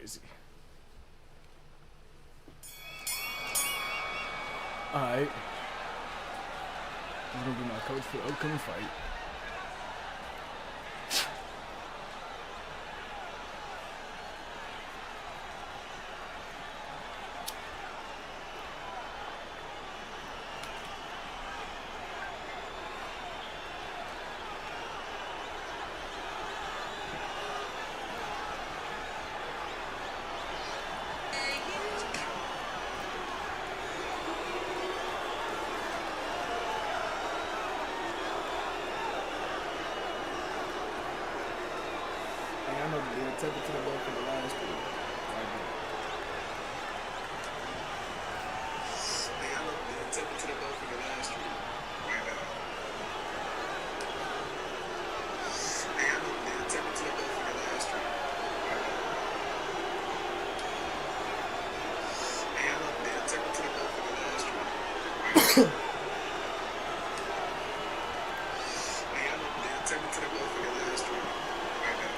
crazy. Alright. He's gonna be my coach for the upcoming fight. I know they took it to the ball for the last one. I know they took it to the ball for the last one. Right now. I know they took it to the ball for the last one. Right now. I know they took it to the ball for the last one. Right now. I know they took it to the ball for the last one. Right now.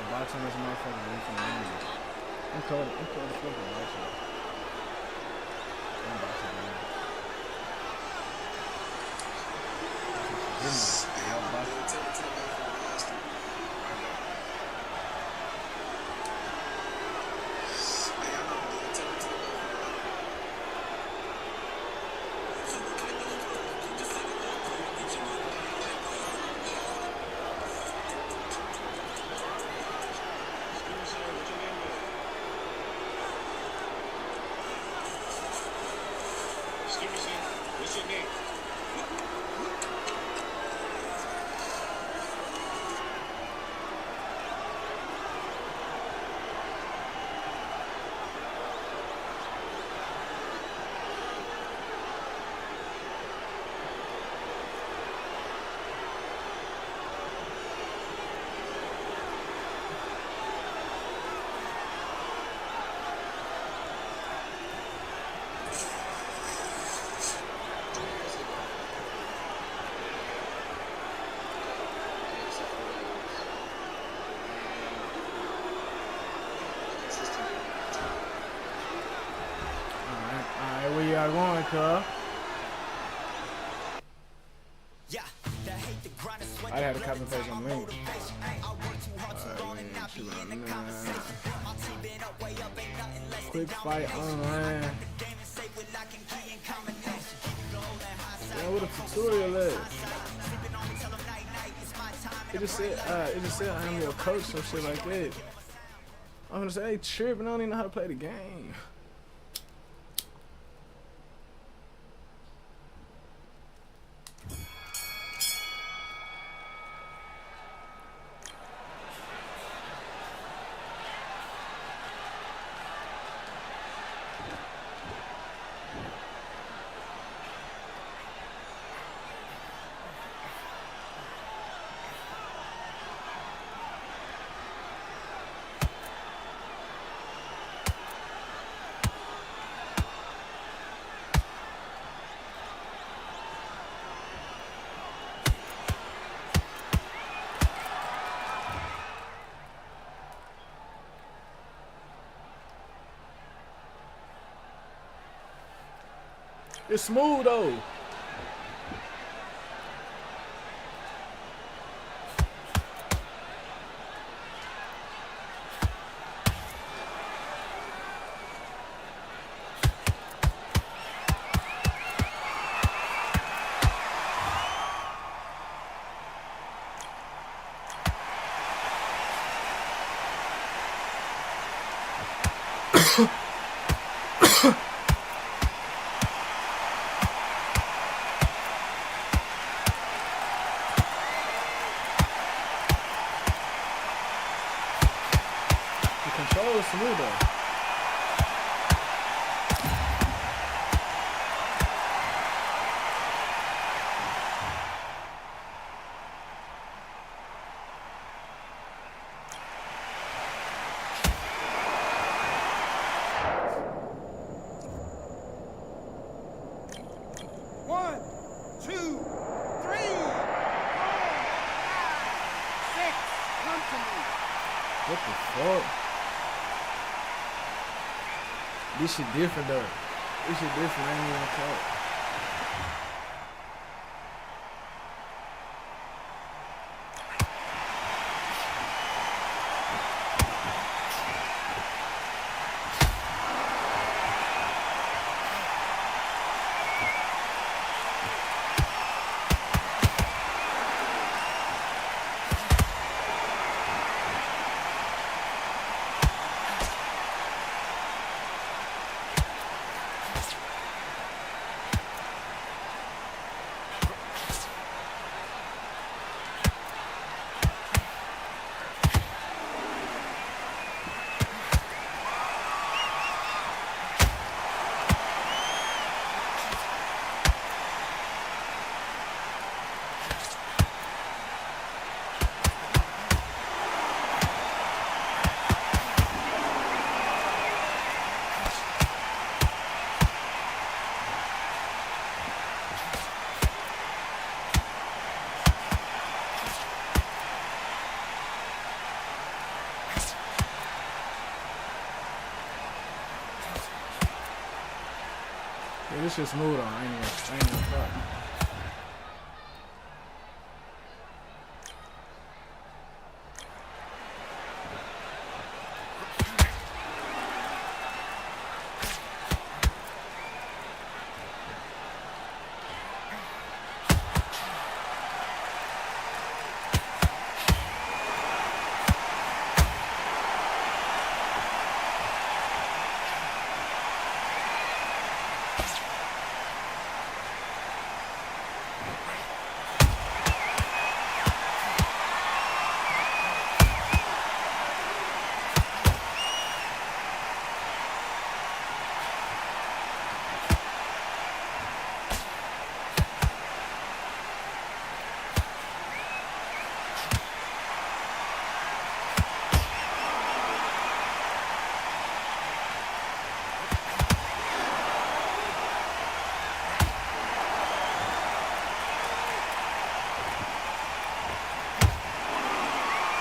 Boxing this motherfucker away from the movie. I'm cold as fucking boxing. I'm boxing, man. I'm boxing. What's your name? Alright, where y'all going, cuz? I had a copy page on link. Quick fight online. Yeah, what a tutorial is. It just said I am your coach or shit like that. I'm gonna say, hey, tripping, I don't even know how to play the game. It's smooth though. The control is smooth though. What the fuck? This shit different though. This shit different. I ain't even caught. Yeah, this shit's smooth on. I ain't even caught.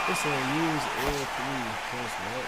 It said use L3 plus what?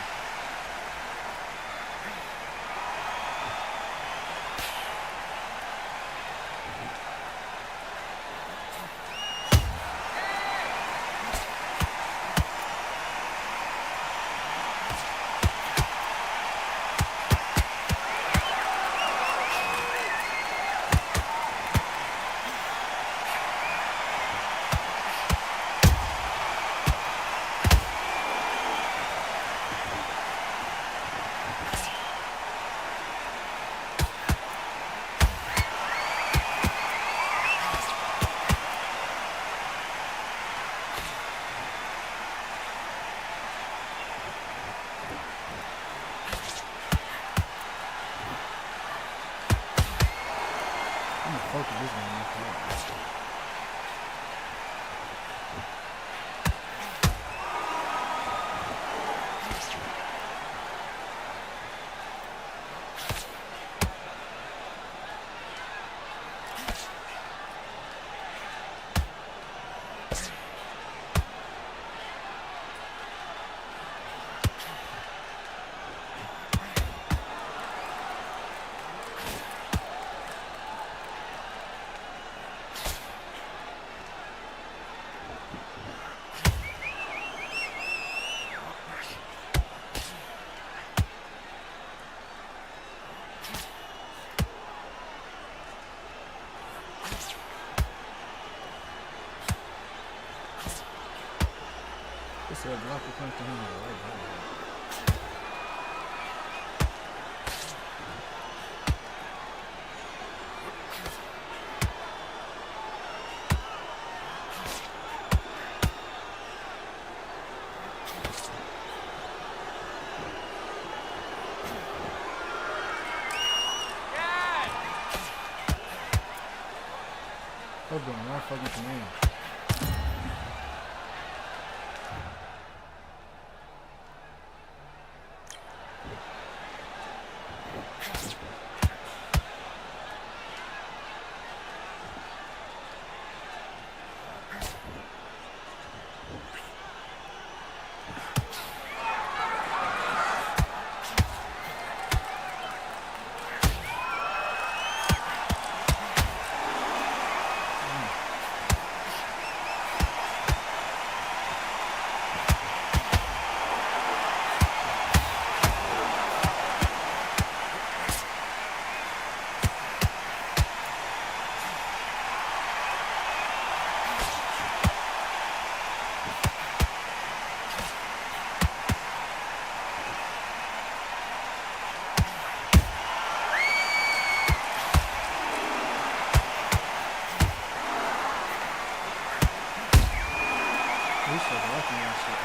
I'm gonna focus this one. It said block the punch to him. was doing one fucking command. We should have left me that shit.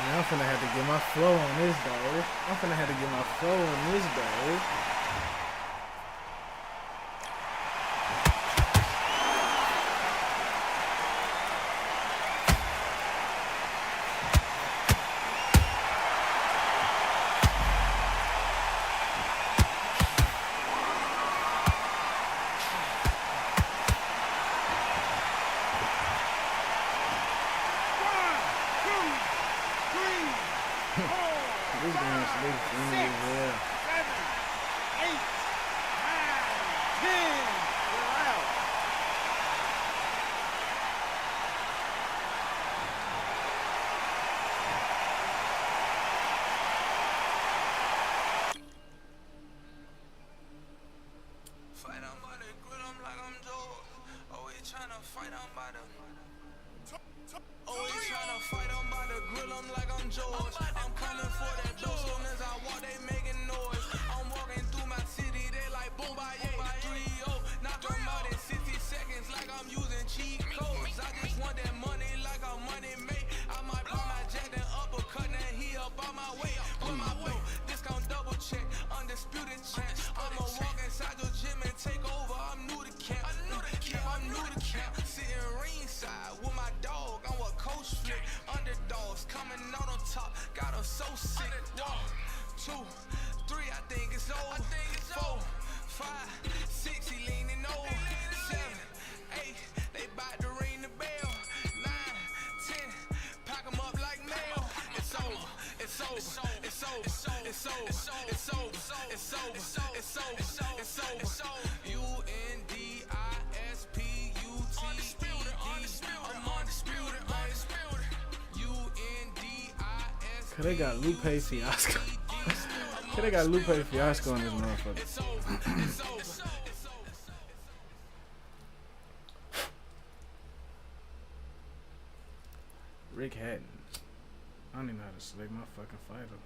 I'm finna have to get my flow on this, dog. I'm finna have to get my flow on this, dog. This game is big for me as well. 7, 8, 9, 10. We're out. Fight on by the grill, I'm like I'm George. Always tryna fight on by the. Always tryna fight on by the grill, I'm like I'm George. I'm coming for that dough, soon as I walk, they making noise. I'm walking through my city, they like boom by 3-0. Knock 'em out in 60 seconds, like I'm using cheat codes. I just want undisputed champ. I'ma walk inside your gym and take over. I'm new to camp. Yeah, I'm new to camp. Sitting ringside with my dog. I'm what coach flip. Underdogs coming out on top. Got 'em so sick. 1, 2, 3, I think it's over. 4, 5, 6, he leaning over. 7, 8, they bout to ring the bell. 9, 10, pack 'em up like mail. It's over, it's over, it's over, it's over, it's over, it's over, it's over, it's over, it's over. UNDISPUTED. I'm undisputed, undisputed. UNDISPUTED. Cause they got Lupe Fiasco. Cause they got Lupe Fiasco on this motherfucker. Rick Hatton. I don't even know how to select my fucking fighter.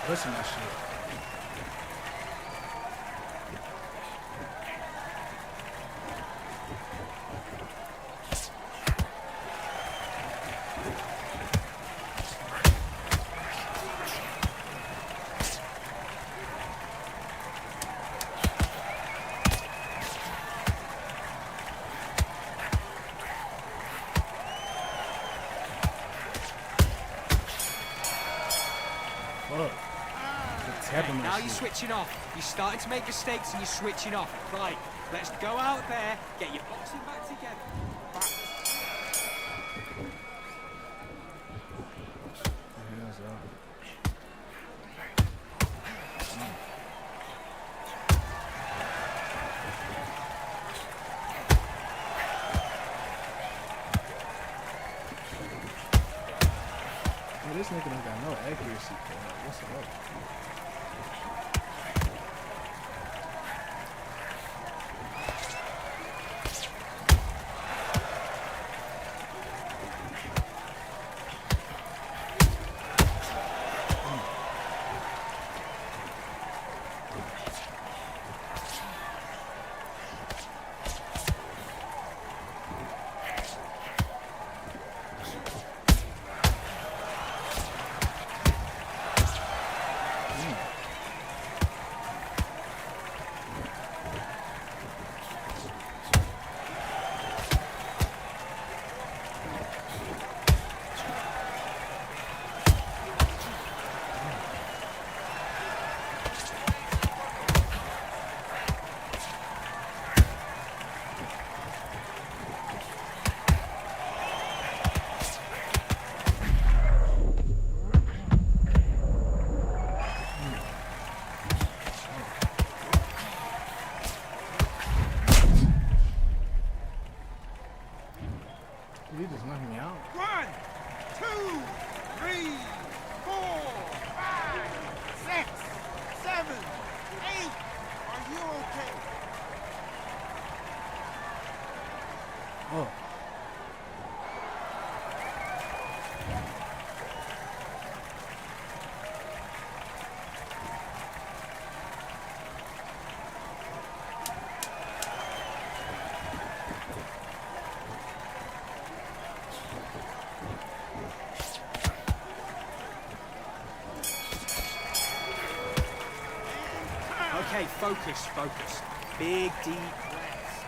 Pushing that shit. Fuck. Now you're switching off. You're starting to make mistakes and you're switching off. Right, let's go out there, get your boxing back together. This nigga don't got no accuracy. What's up? Okay, focus, focus. Big, deep breaths.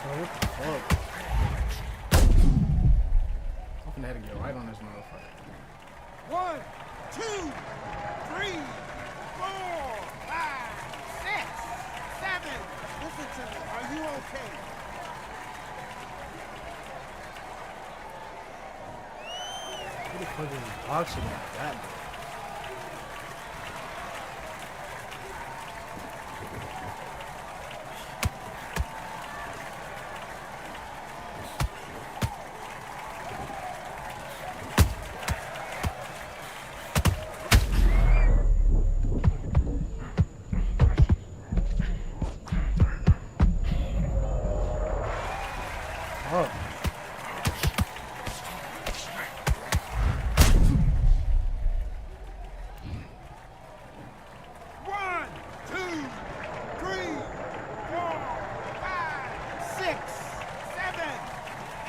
Bro, what the fuck? I'm finna have to get right on this motherfucker. 1, 2, 3, 4, 5, 6, 7. Listen to me. Are you okay? Who the fuck is boxing like that, bro? Fuck. One, two, three, 4, 5, 6, 7,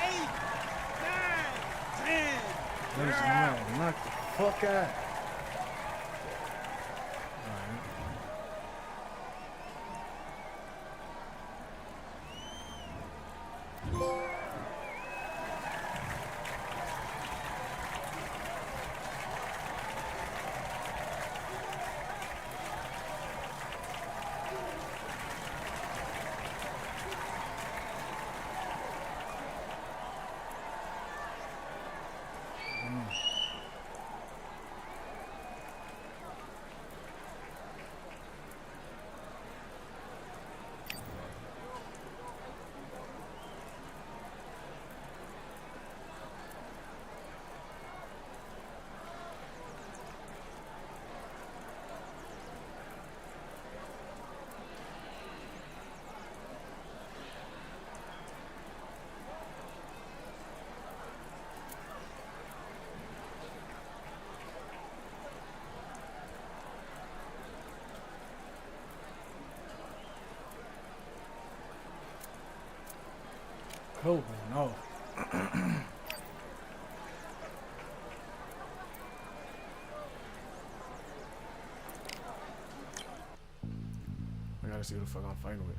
8, 9, 10. There's You're out. no, knock the fuck out. Alright. Oh no. I gotta see who the fuck I'm fighting with.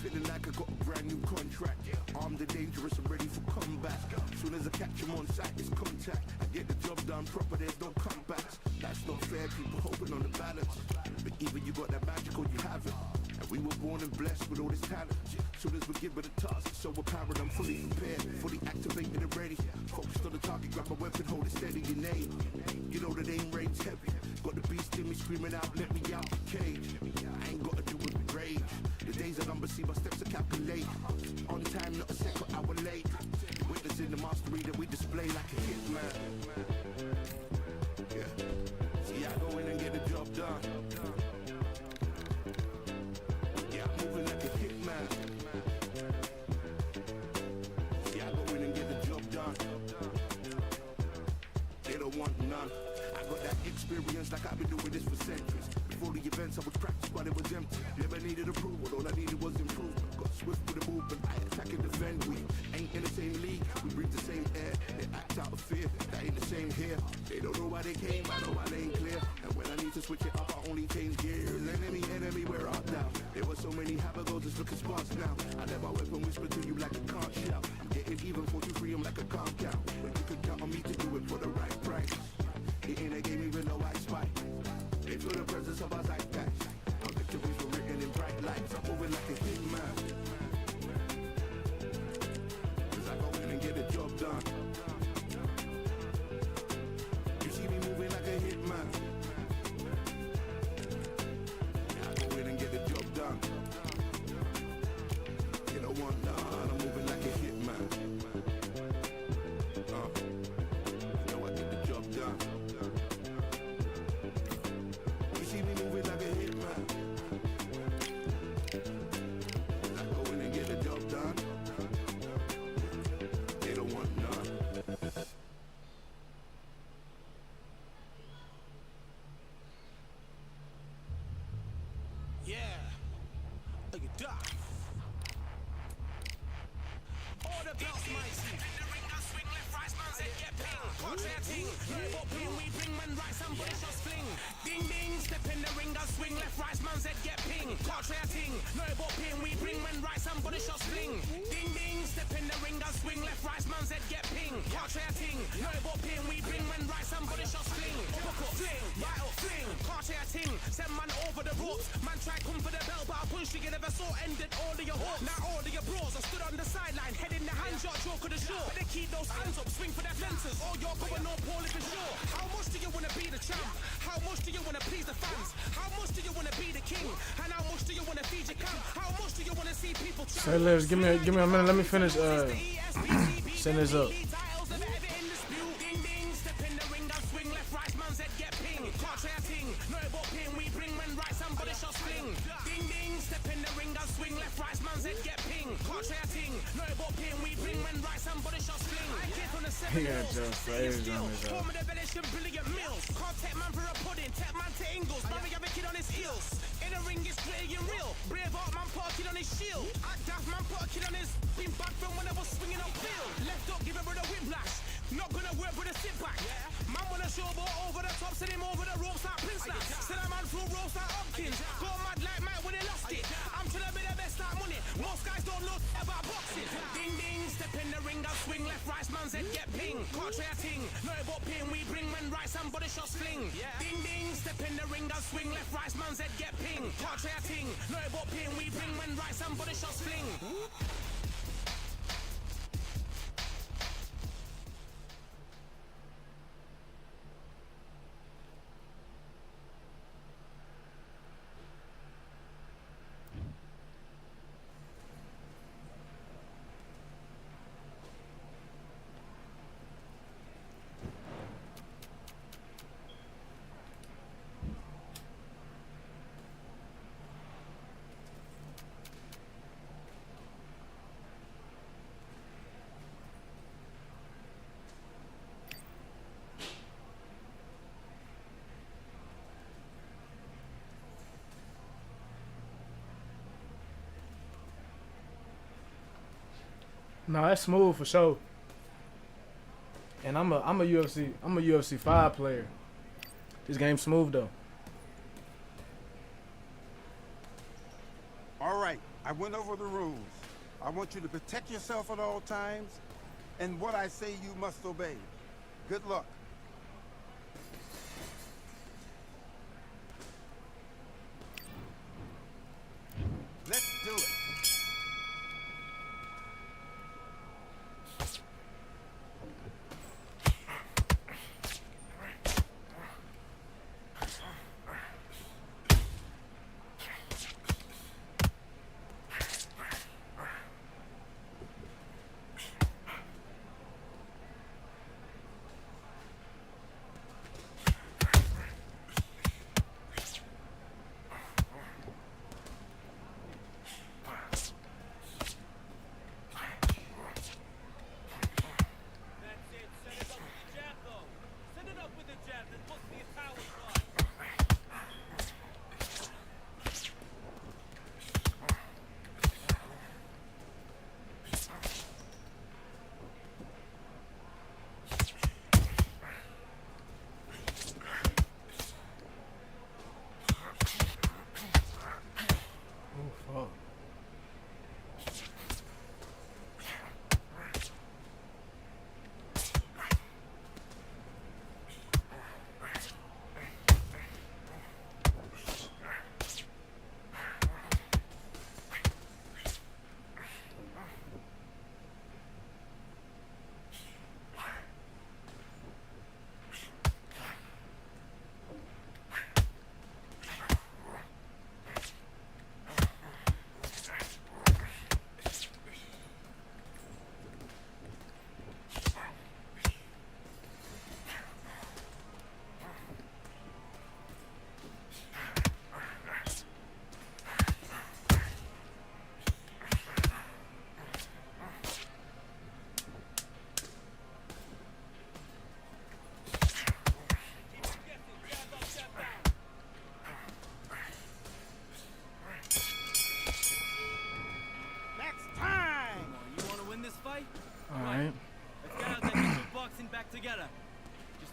Feeling like I got a brand new contract. Armed and dangerous and ready for combat. Soon as I catch him on sight, it's contact. I get the job done proper, there's no comebacks. That's not fair, people hoping on the balance. But even you got that magical, you have it. And we were born and blessed with all this talent. Soon as we give it a task, it's so apparent I'm fully prepared, fully activated and ready. Focused on the target, grab my weapon, hold it steady, your name. You know the name rains heavy. Got the beast in me screaming out, let me out the cage. I ain't gotta do it with rage. The days are numbered, see my steps are calculate. On time, not a second hour late. Witnessing the mastery that we display like a hitman. Yeah. See, I go in and get the job done. Yeah, I'm moving like a hitman. See, I go in and get the job done. They don't want none. I got that experience like I've been doing this for centuries. Before the events I was practiced but it was empty. Never needed approval, all I needed was improvement. Got swift with the movement, I attack and defend. We ain't in the same league, we breathe the same air. They act out of fear, that ain't the same here. They don't know why they came, I know why they ain't clear. And when I need to switch it up, I only change gears. Enemy, we're out now. There were so many habagos, it's looking sparse now. I let my weapon whisper to you like a can't shout. I'm getting even 43, I'm like a calm count. But you can count on me to do it for the right price. It ain't a game even though I spite. They feel the presence of our zeitgeist. Our victories were written in bright lights. I'm moving like a hitman. Cause I go in and get the job done. You see me moving like a hitman. I go in and get the job done. You don't want none. I'm moving like a hitman. Contrary ting, no but ping, we bring man right, somebody shot fling. Ding ding, step in the ring, I swing left, right, man's head get ping. Contrary ting, no but ping, we bring man right, somebody shot fling. Ding ding, step in the ring, I swing left, right, man's head get ping. Contrary ting, no but ping, we bring man right, somebody shot fling. Hook up, fling, right up, fling. Contrary ting, send man over the ropes. Man try come for the bell, but I punch you never saw ended all of your hopes. Now all of your bros are stood on the sideline, head in the hand shot, joke of the show. But they keep those hands up, swing for their fences. All you're going on, Paul, if it's sure. How much do you wanna be the champ? How much do you wanna please the fans? How much do you wanna be the king? And how much do you wanna feed your camp? How much do you wanna see people try? Say less, give me a minute, let me finish send this up. He got Joe Flavors on his Can't take man for a pudding, take man to Ingles. Barry have a kid on his heels. In the ring it's gritty and real. Brave art man put a kid on his shield. Act daft man put a kid on his. Been back from when I was swinging on field. Left up, give a brother whiplash. Not gonna work with a sit back. Man wanna show ball over the top, send him over the ropes like Prince Lass. Send a man through ropes like Hopkins. Go mad like Mike when he lost it. I'm trying to be the best like money. Most guys don't know about boxing. Ding ding, step in the ring, I swing left, right, man's head get ping. Contrary ting, no but ping, we bring man right, somebody shots fling. Ding ding, step in the ring, I swing left, right, man's head get ping. Contrary ting, no but ping, we bring man right, somebody shots fling. No, that's smooth for sure. And I'm a UFC 5 player. This game's smooth though. All right, I went over the rules. I want you to protect yourself at all times, and what I say you must obey. Good luck. Let's do it.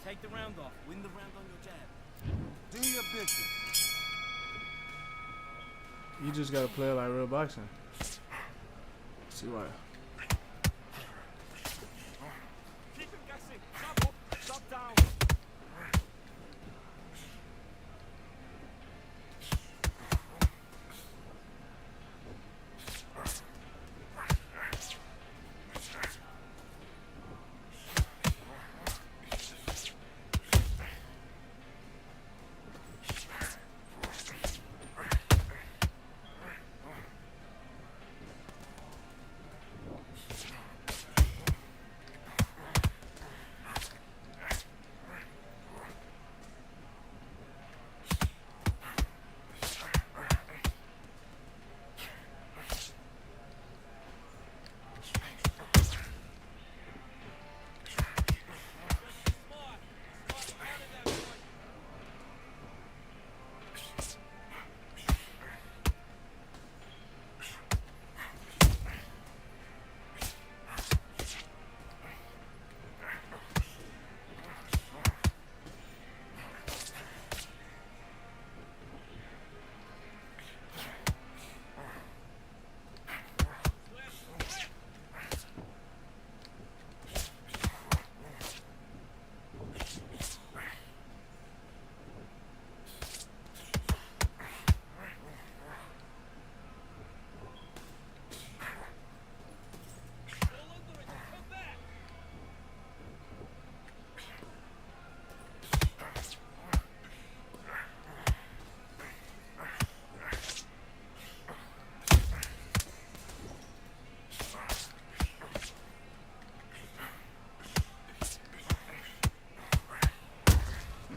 Take the round off. Win the round on your jab. Do your business. You just gotta play it like real boxing. See why? Keep him guessing. Stop up. Stop down.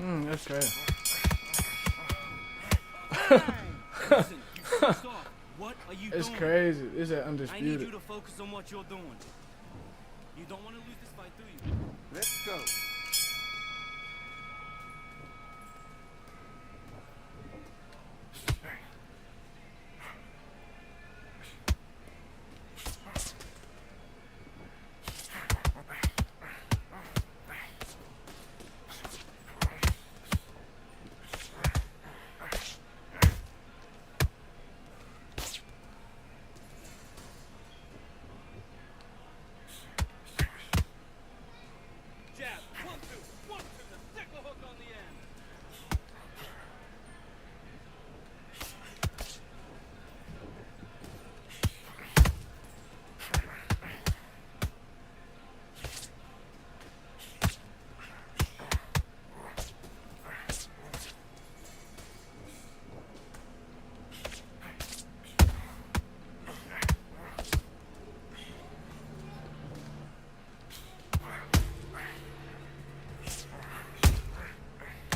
That's crazy. Listen, you fucked off. What are you It's doing? crazy. It's I an need undisputed. you to focus on what you're doing. You don't want to lose this fight, do you? Let's go. Jab. 1, 2. 1, 2. The stick a hook on the end.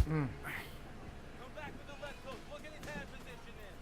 Come back with the left hook. Look at his hand position in.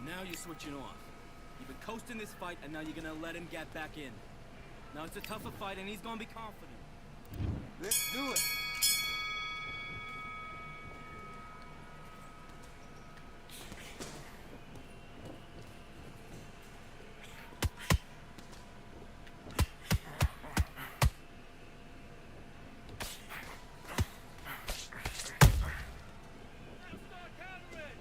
Now you're switching off. You've been coasting this fight, and now you're gonna let him get back in. Now it's a tougher fight, and he's gonna be confident. Let's do it. Start countering!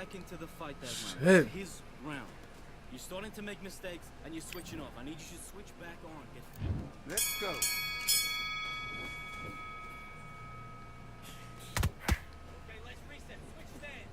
back into the fight there, Shit. man. It's his round. You're starting to make mistakes and you're switching off. I need you to switch back on. Let's go. Okay, let's reset. Switch stance.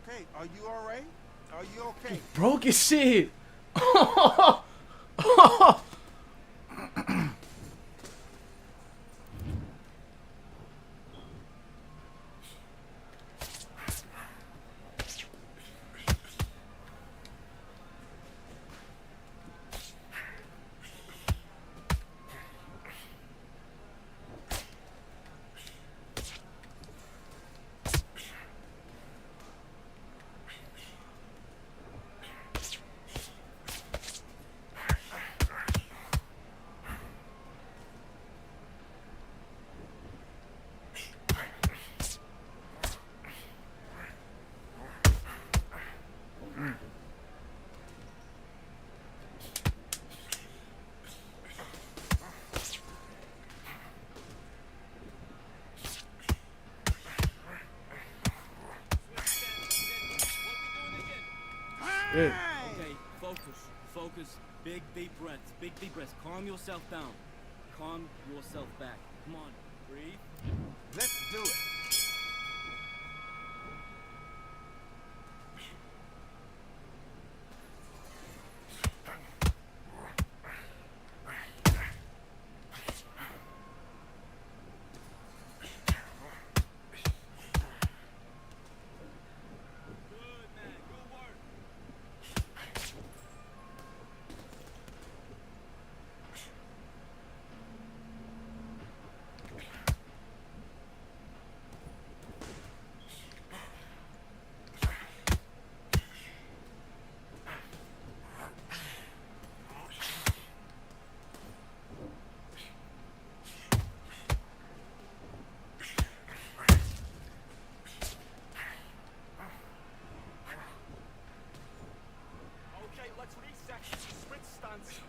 Okay, are you all right? Are you okay? Broke his shit. Yeah. Okay, focus. Big deep breaths. Calm yourself down. Calm yourself back. Come on, breathe. Let's do it. Good, man. Good work. Okay, let's reset. Switch stance.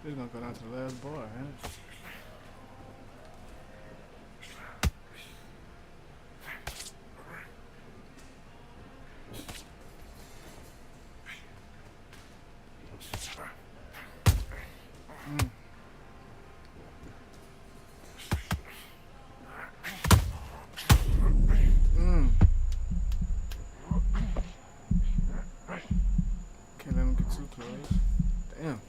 We're gonna go down to the last bar, man. Can't let him get too close. Damn.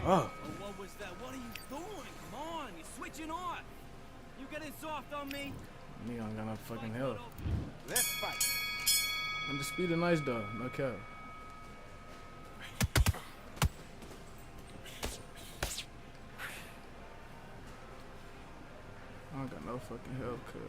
Oh. Oh, what was that? What are you doing? Come on, you're switching off. You getting soft on me? Nigga ain't got no fucking health. Let's fight. Undisputed nice dog, no cap. I don't got no fucking health, cuz.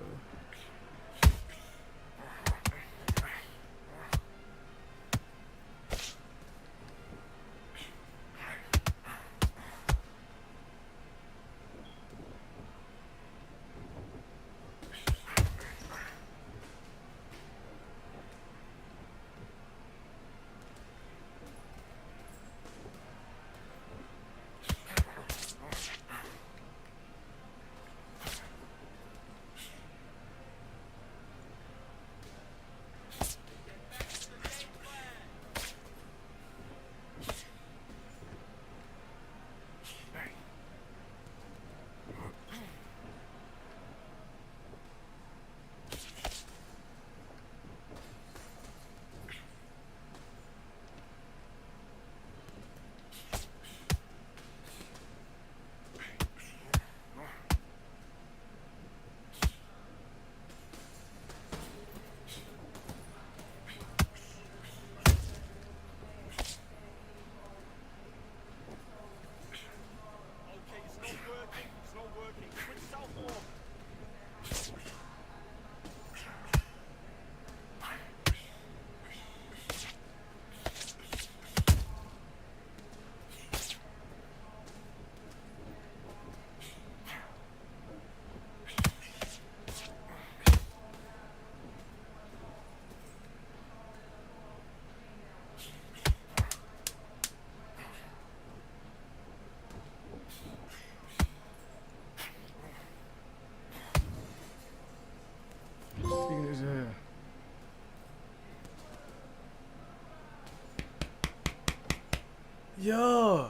Yeah.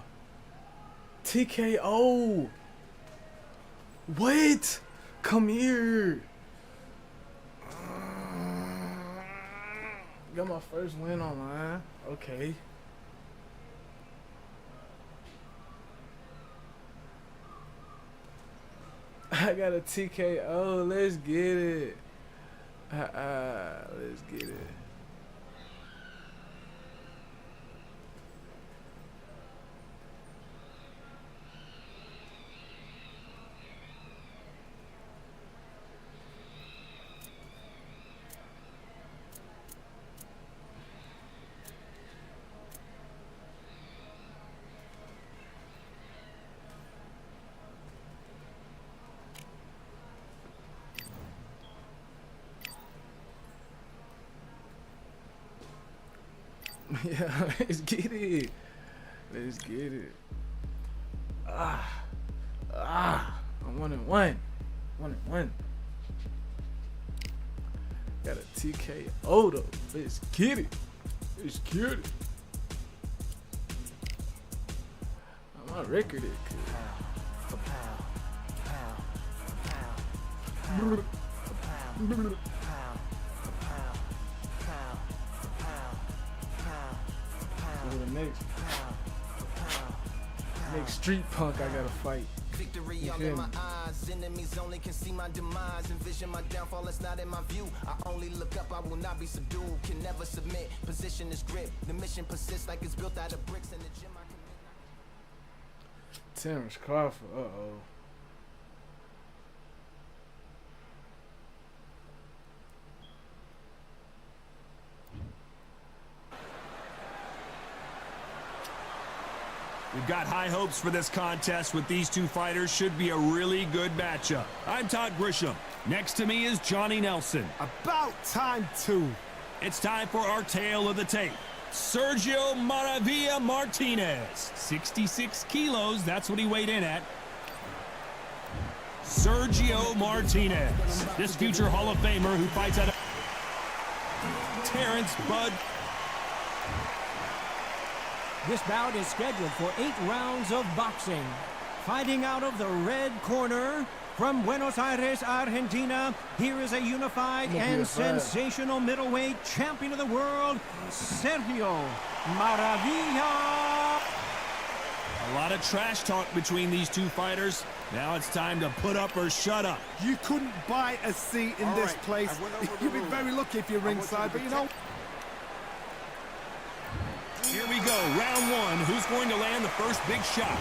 TKO. Wait. Come here. Got my first win online. Okay. I got a TKO. Let's get it. Let's get it. Yeah, let's get it. Let's get it. I'm 1-1. 1-1. Got a TKO though. Let's get it. Let's get it. My record is good. Next street punk I gotta fight. Victory all in my eyes, enemies only can see my demise. Envision my downfall, it's not in my view. I only look up, I will not be subdued. Can never submit, position is grip. The mission persists like it's built out of bricks. In the gym I can Terrence Crawford, uh-oh. We've got high hopes for this contest with these two fighters. Should be a really good matchup. I'm Todd Grisham. Next to me is Johnny Nelson. About time, too. It's time for our tale of the tape. Sergio Maravilla Martinez. 66 kilos, that's what he weighed in at. Sergio Martinez. This future Hall of Famer who fights out of Terrence Bud. This bout is scheduled for 8 rounds of boxing. Fighting out of the red corner from Buenos Aires, Argentina, here is a unified and sensational middleweight champion of the world, Sergio Maravilla. A lot of trash talk between these two fighters. Now it's time to put up or shut up. You couldn't buy a seat in this place. You'd be very lucky if you're ringside, but you know. Here we go, round one. Who's going to land the first big shot?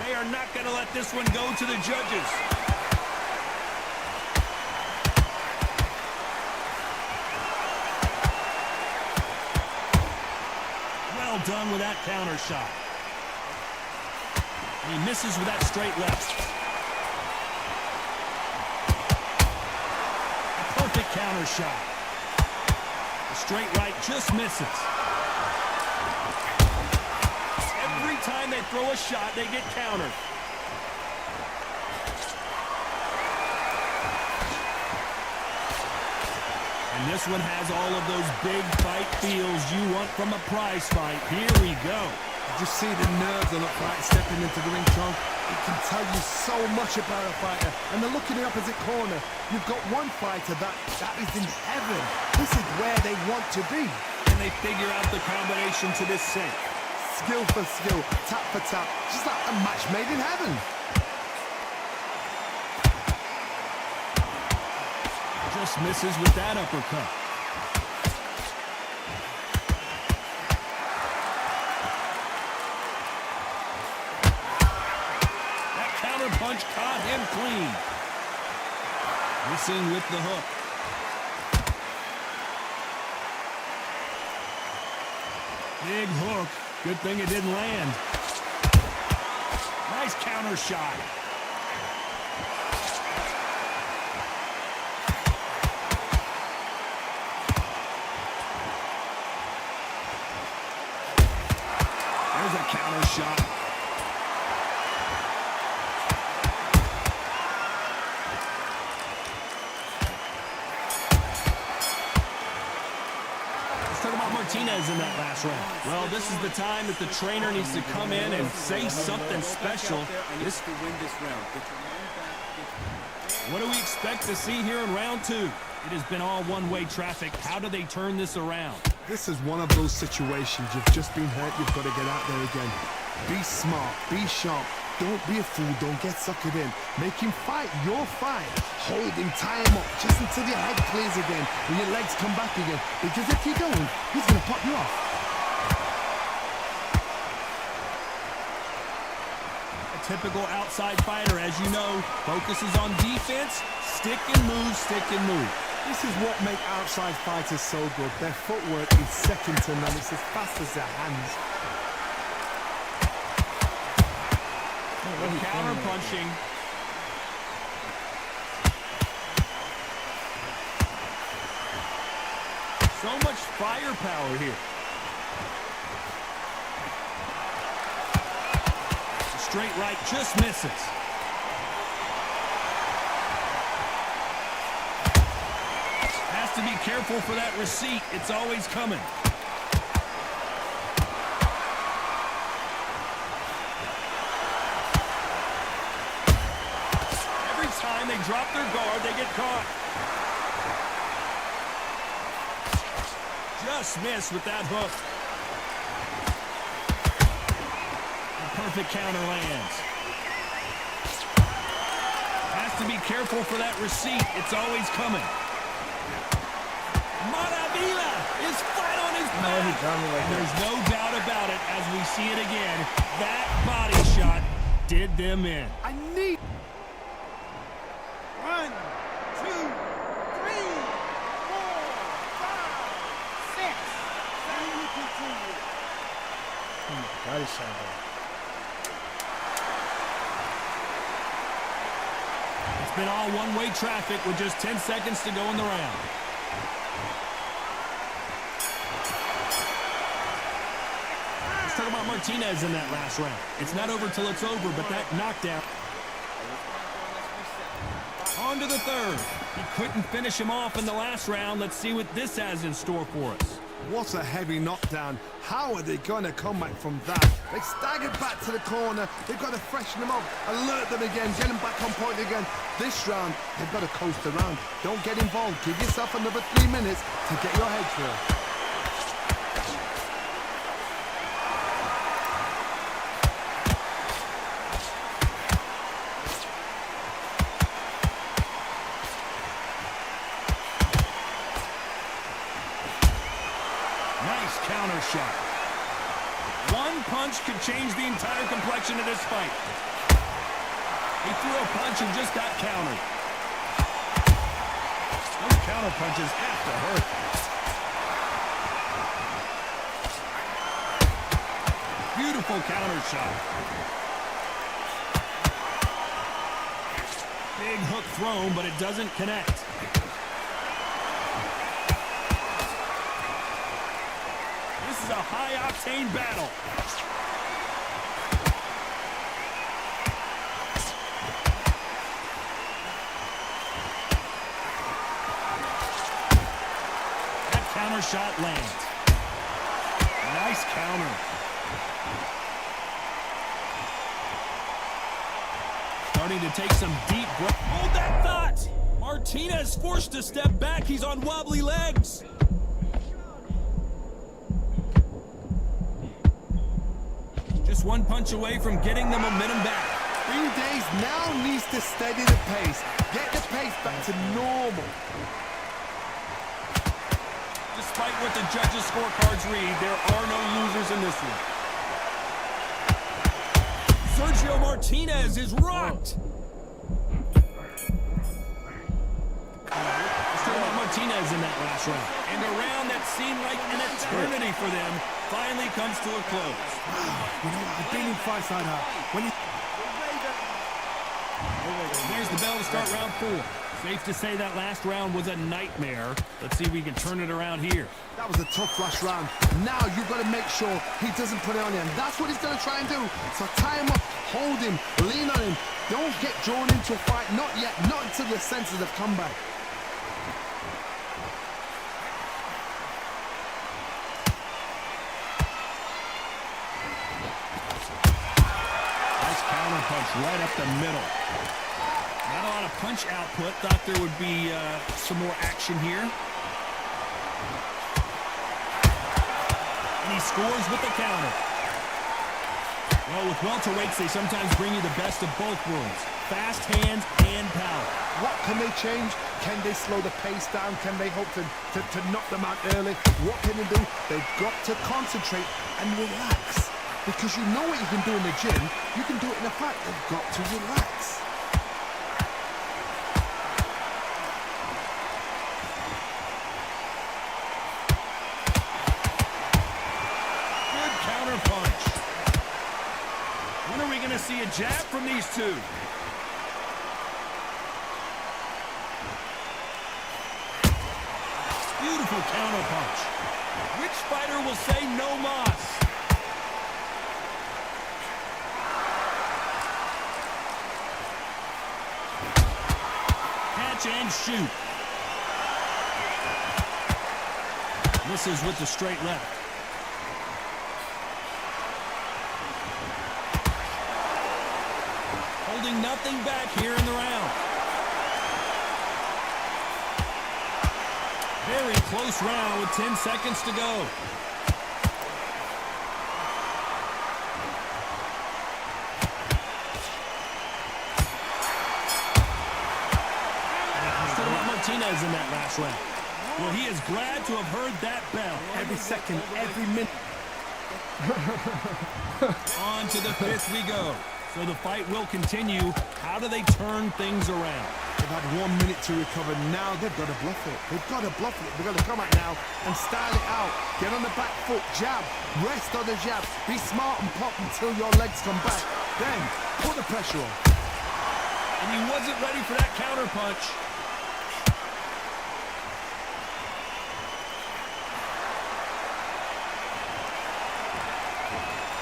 They are not going to let this one go to the judges. Well done with that counter shot. He misses with that straight left. Perfect counter shot. The straight right just misses. Every time they throw a shot, they get countered. And this one has all of those big fight feels you want from a prize fight. Here we go. Just see the nerves on a fight stepping into the ring, Tron. It can tell you so much about a fighter. And then look in the opposite corner. You've got one fighter that is in heaven. This is where they want to be. And they figure out the combination to this sink. Skill for skill, tap for tap. Just like a match made in heaven. Just misses with that uppercut. Punch caught him clean. Missing with the hook. Big hook. Good thing it didn't land. Nice counter shot. There's a counter shot. talk about Martinez in that last round. Well, this is the time that the trainer needs to come in and say something special. This to win this round. What do we expect to see here in round 2? It has been all one-way traffic. How do they turn this around? This is one of those situations. You've just been hurt. You've got to get out there again. Be smart. Be sharp. Don't be a fool. Don't get suckered in. Make him fight your fight. Hold him. Tie him up just until your head clears again and your legs come back again. Because if you don't, he's going to pop you off. A typical outside fighter, as you know, focuses on defense. Stick and move, stick and move. This is what makes outside fighters so good. Their footwork is second to none. It's as fast as their hands. Counter punching. So much firepower here. A straight right just misses. Has to be careful for that receipt. It's always coming. Time they drop their guard, they get caught. Just missed with that hook. A perfect counter lands. Has to be careful for that receipt. It's always coming. Maravilla is flat on his back. There's no doubt about it as we see it again. That body shot did them in. I need... 1, 2, 3, 4, 5, 6. And we continue. Body shot, though. It's been all one-way traffic with just 10 seconds to go in the round. Let's talk about Martinez in that last round. It's not over till it's over, but that knockdown. On to the third. He couldn't finish him off in the last round. Let's see what this has in store for us. What a heavy knockdown. How are they going to come back from that? They staggered back to the corner. They've got to freshen them up, alert them again, get them back on point again. This round, they've got to coast around. Don't get involved. Give yourself another 3 minutes to get your head through. Nice counter shot. One punch could change the entire complexion of this fight. He threw a punch and just got countered. Those counter punches have to hurt. Beautiful counter shot. Big hook thrown, but it doesn't connect. This is a high-octane battle. That counter shot lands. Nice counter. Starting to take some deep breath. Hold that thought! Martinez forced to step back. He's on wobbly legs. Just one punch away from getting the momentum back. Green Days now needs to steady the pace. Get the pace back to normal. Despite what the judges' scorecards read, there are no losers in this one. Sergio Martinez is rocked. Let's talk about Martinez in that last round. And a round that seemed like an eternity for them finally comes to a close. You know what? I've been in fights like that. There's the bell to start round 4. Safe to say that last round was a nightmare. Let's see if we can turn it around here. That was a tough last round. Now you've got to make sure he doesn't put it on you. And that's what he's going to try and do. So tie him up, hold him, lean on him. Don't get drawn into a fight. Not yet. Not until your senses have come back. punch right up the middle. Not a lot of punch output. Thought there would be some more action here. And he scores with the counter. Well, with welterweights, they sometimes bring you the best of both worlds. Fast hands and power. What can they change? Can they slow the pace down? Can they hope to knock them out early? What can they do? They've got to concentrate and relax. Because you know what you can do in the gym, you can do it in a fight. They've got to relax. Good counter punch. When are we going to see a jab from these two? Beautiful counter punch. Which fighter will say no mas? Catch and shoot. Misses with the straight left. Holding nothing back here in the round. Very close round with 10 seconds to go. Stood about Martinez in that last round. Well, he is glad to have heard that bell. Every second, every minute. On to the fifth we go. So the fight will continue. How do they turn things around? They've had 1 minute to recover. Now they've got to bluff it. They've got to bluff it. They've got to come out now and style it out. Get on the back foot, jab, rest on the jab. Be smart and pop until your legs come back. Then put the pressure on. And he wasn't ready for that counter punch.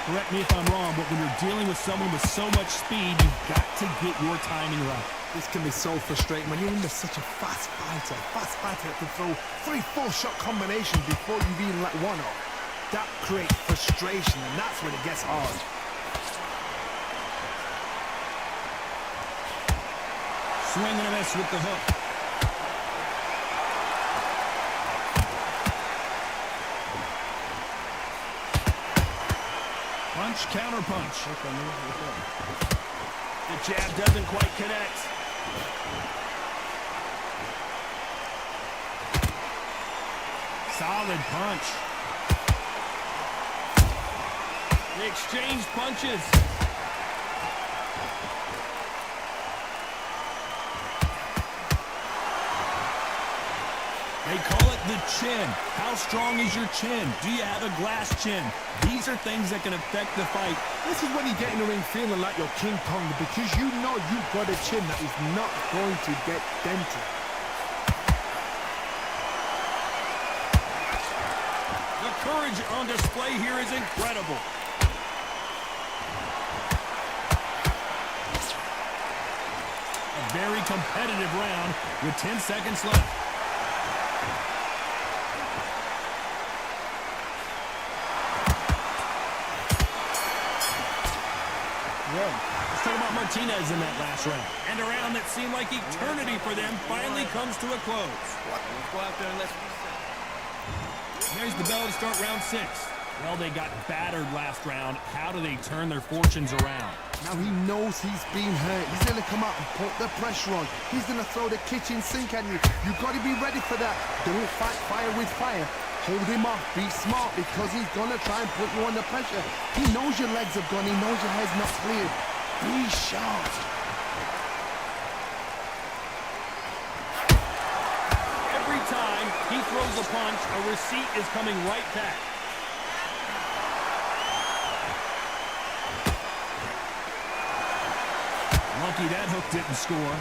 Correct me if I'm wrong, but when you're dealing with someone with so much speed, you've got to get your timing right. This can be so frustrating when you're in such a fast fighter that can throw 3-4 shot combinations before you've even let one off. That creates frustration, and that's when it gets hard. Swing and a miss with the hook. Punch, counter punch. The jab doesn't quite connect. Solid punch. They exchange punches. They call it the chin. How strong is your chin? Do you have a glass chin? These are things that can affect the fight. This is when you get in the ring feeling like you're King Kong, because you know you've got a chin that is not going to get dented. The courage on display here is incredible. A very competitive round with 10 seconds left. Let's talk about Martinez in that last round. And a round that seemed like eternity for them finally comes to a close. Let's go out there and let's be safe. There's the bell to start round 6. Well, they got battered last round. How do they turn their fortunes around? Now he knows he's been hurt. He's going to come out and put the pressure on. He's going to throw the kitchen sink at you. You've got to be ready for that. Don't fight fire with fire. Hold him off. Be smart, because he's going to try and put you under pressure. He knows your legs have gone. He knows your head's not cleared. Be sharp. Every time he throws a punch, a receipt is coming right back. Lucky that hook didn't score.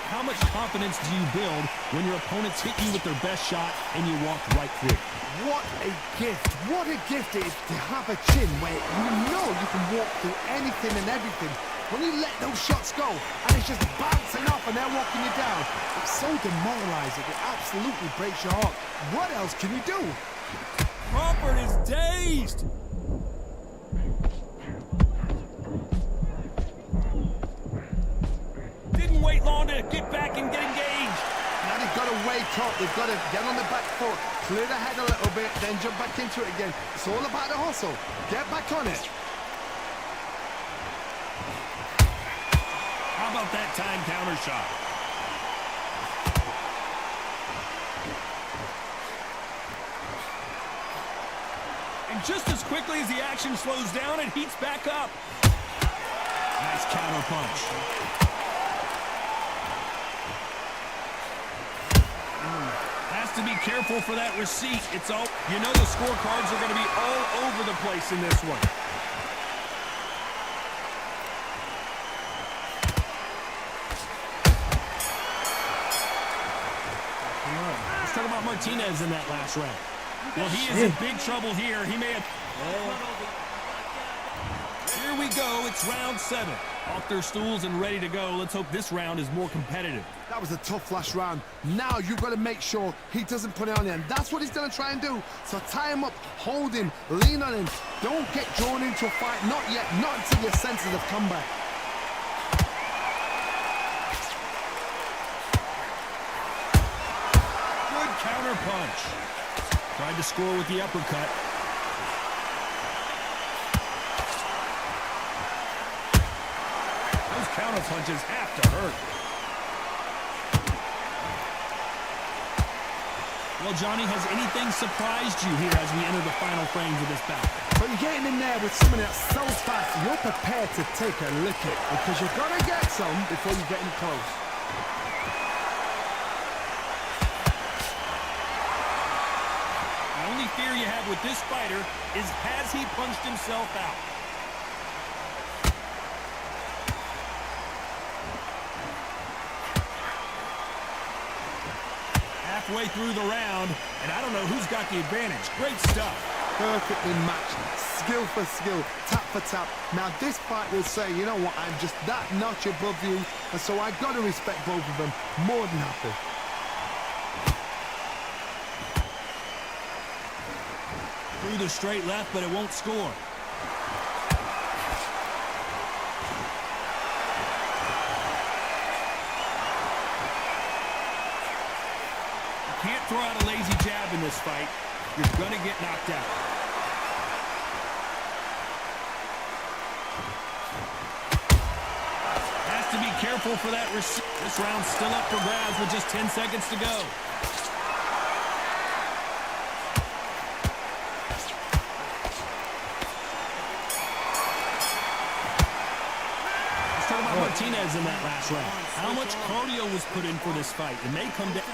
How much confidence do you build when your opponents hit you with their best shot and you walk right through? What a gift. What a gift it is to have a chin where you know you can walk through anything and everything. When you let those shots go and it's just bouncing off and they're walking you down, it's so demoralizing. It absolutely breaks your heart. What else can you do? Crawford is dazed. Didn't wait long to get back and get engaged. Now they've got to wake up. They've got to get on the back foot, clear the head a little bit, then jump back into it again. It's all about the hustle. Get back on it. How about that time counter shot? And just as quickly as the action slows down, it heats back up. Nice counter punch. Has to be careful for that receipt. It's all, you know, the scorecards are going to be all over the place in this one. Let's talk about Martinez in that last round. Well, he is in big trouble here. He may have... Here we go. It's round 7. Off their stools and ready to go. Let's hope this round is more competitive. That was a tough last round. Now you've got to make sure he doesn't put it on him. That's what he's going to try and do. So tie him up, hold him, lean on him. Don't get drawn into a fight. Not yet. Not until your senses have come back. Good counter punch. Tried to score with the uppercut. Those counter punches have to hurt. Well, Johnny, has anything surprised you here as we enter the final frames of this bout? But you're getting in there with someone that's so fast, you're prepared to take a licking because you're going to get some before you get in close. The only fear you have with this fighter is, has he punched himself out? Halfway through the round, and I don't know who's got the advantage. Great stuff. Perfectly matched, skill for skill, tap for tap. Now this fight will say, you know what, I'm just that notch above you, and so I've got to respect both of them more than happy. Through the straight left, but it won't score. Can't throw out a lazy jab in this fight. You're going to get knocked out. Has to be careful for that receipt. This round's still up for grabs with just 10 seconds to go. Let's talk about Martinez in that last round. How much cardio was put in for this fight? It may come down.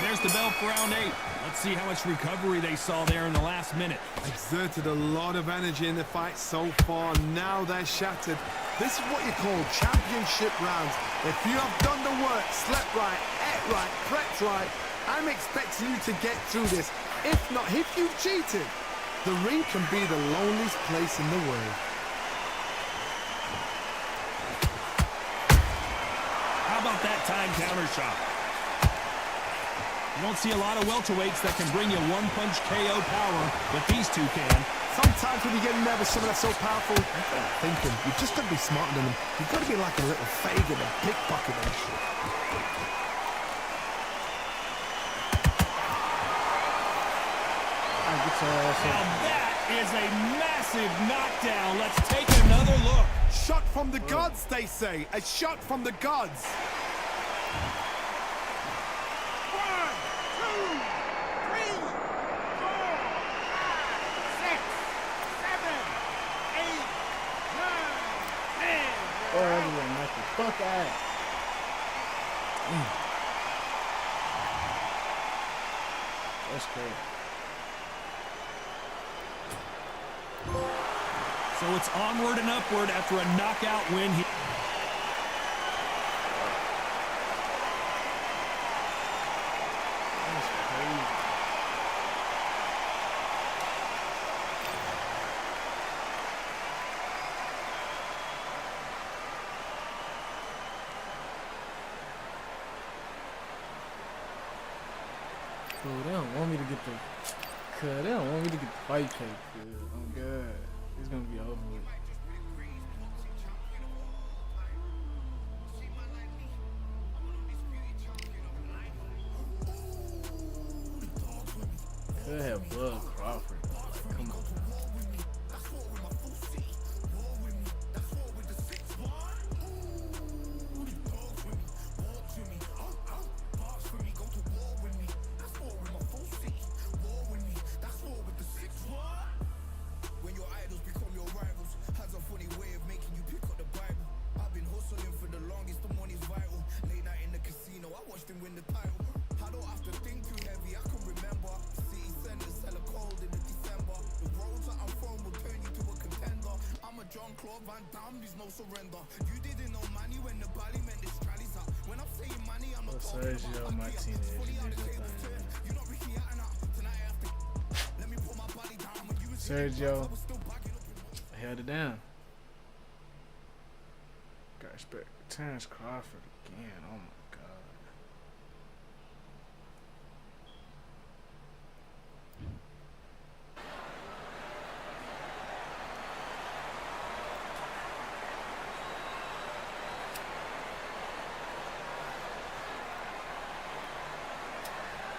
There's the bell for round 8. Let's see how much recovery they saw there in the last minute. Exerted a lot of energy in the fight so far. Now they're shattered. This is what you call championship rounds. If you have done the work, slept right, ate right, prepped right, I'm expecting you to get through this. If not, if you've cheated, the ring can be the loneliest place in the world. How about that time counter shot? You don't see a lot of welterweights that can bring you one-punch KO power, but these two can. Sometimes when you get in there with someone that's so powerful, you're not thinking. You've just got to be smarter than them. You've got to be like a little Fagin and pickpocket and shit. Now that is a massive knockdown. Let's take another look. Shot from the gods, they say. A shot from the gods. 4 everywhere, knock the fuck out. That's crazy. So it's onward and upward after a knockout win here. Fool, they don't want me to get the. Cuz they don't want me to get the fight cake. Oh God, it's gonna be over with. Could have Bud Crawford. Like, come on. When your idols become your rivals, has a funny way of making you pick up the Bible. I've been hustling for the longest, the money's vital. Late night in the casino, I watched him win the title. I don't have to think too heavy, I can remember. City centers hella cold in the December. The roads that I'm from will turn you to a contender. I'm a Jean-Claude Van Damme, there's no surrender. You didn't know money when the bally meant this rallies up. When I'm saying money, I'm not talking Sergio about Martinez. you're not Ricky Hatton. Tonight I have to let me put my body down. When you was Sergio held it down. Got respect. Terrence Crawford again. Oh my God.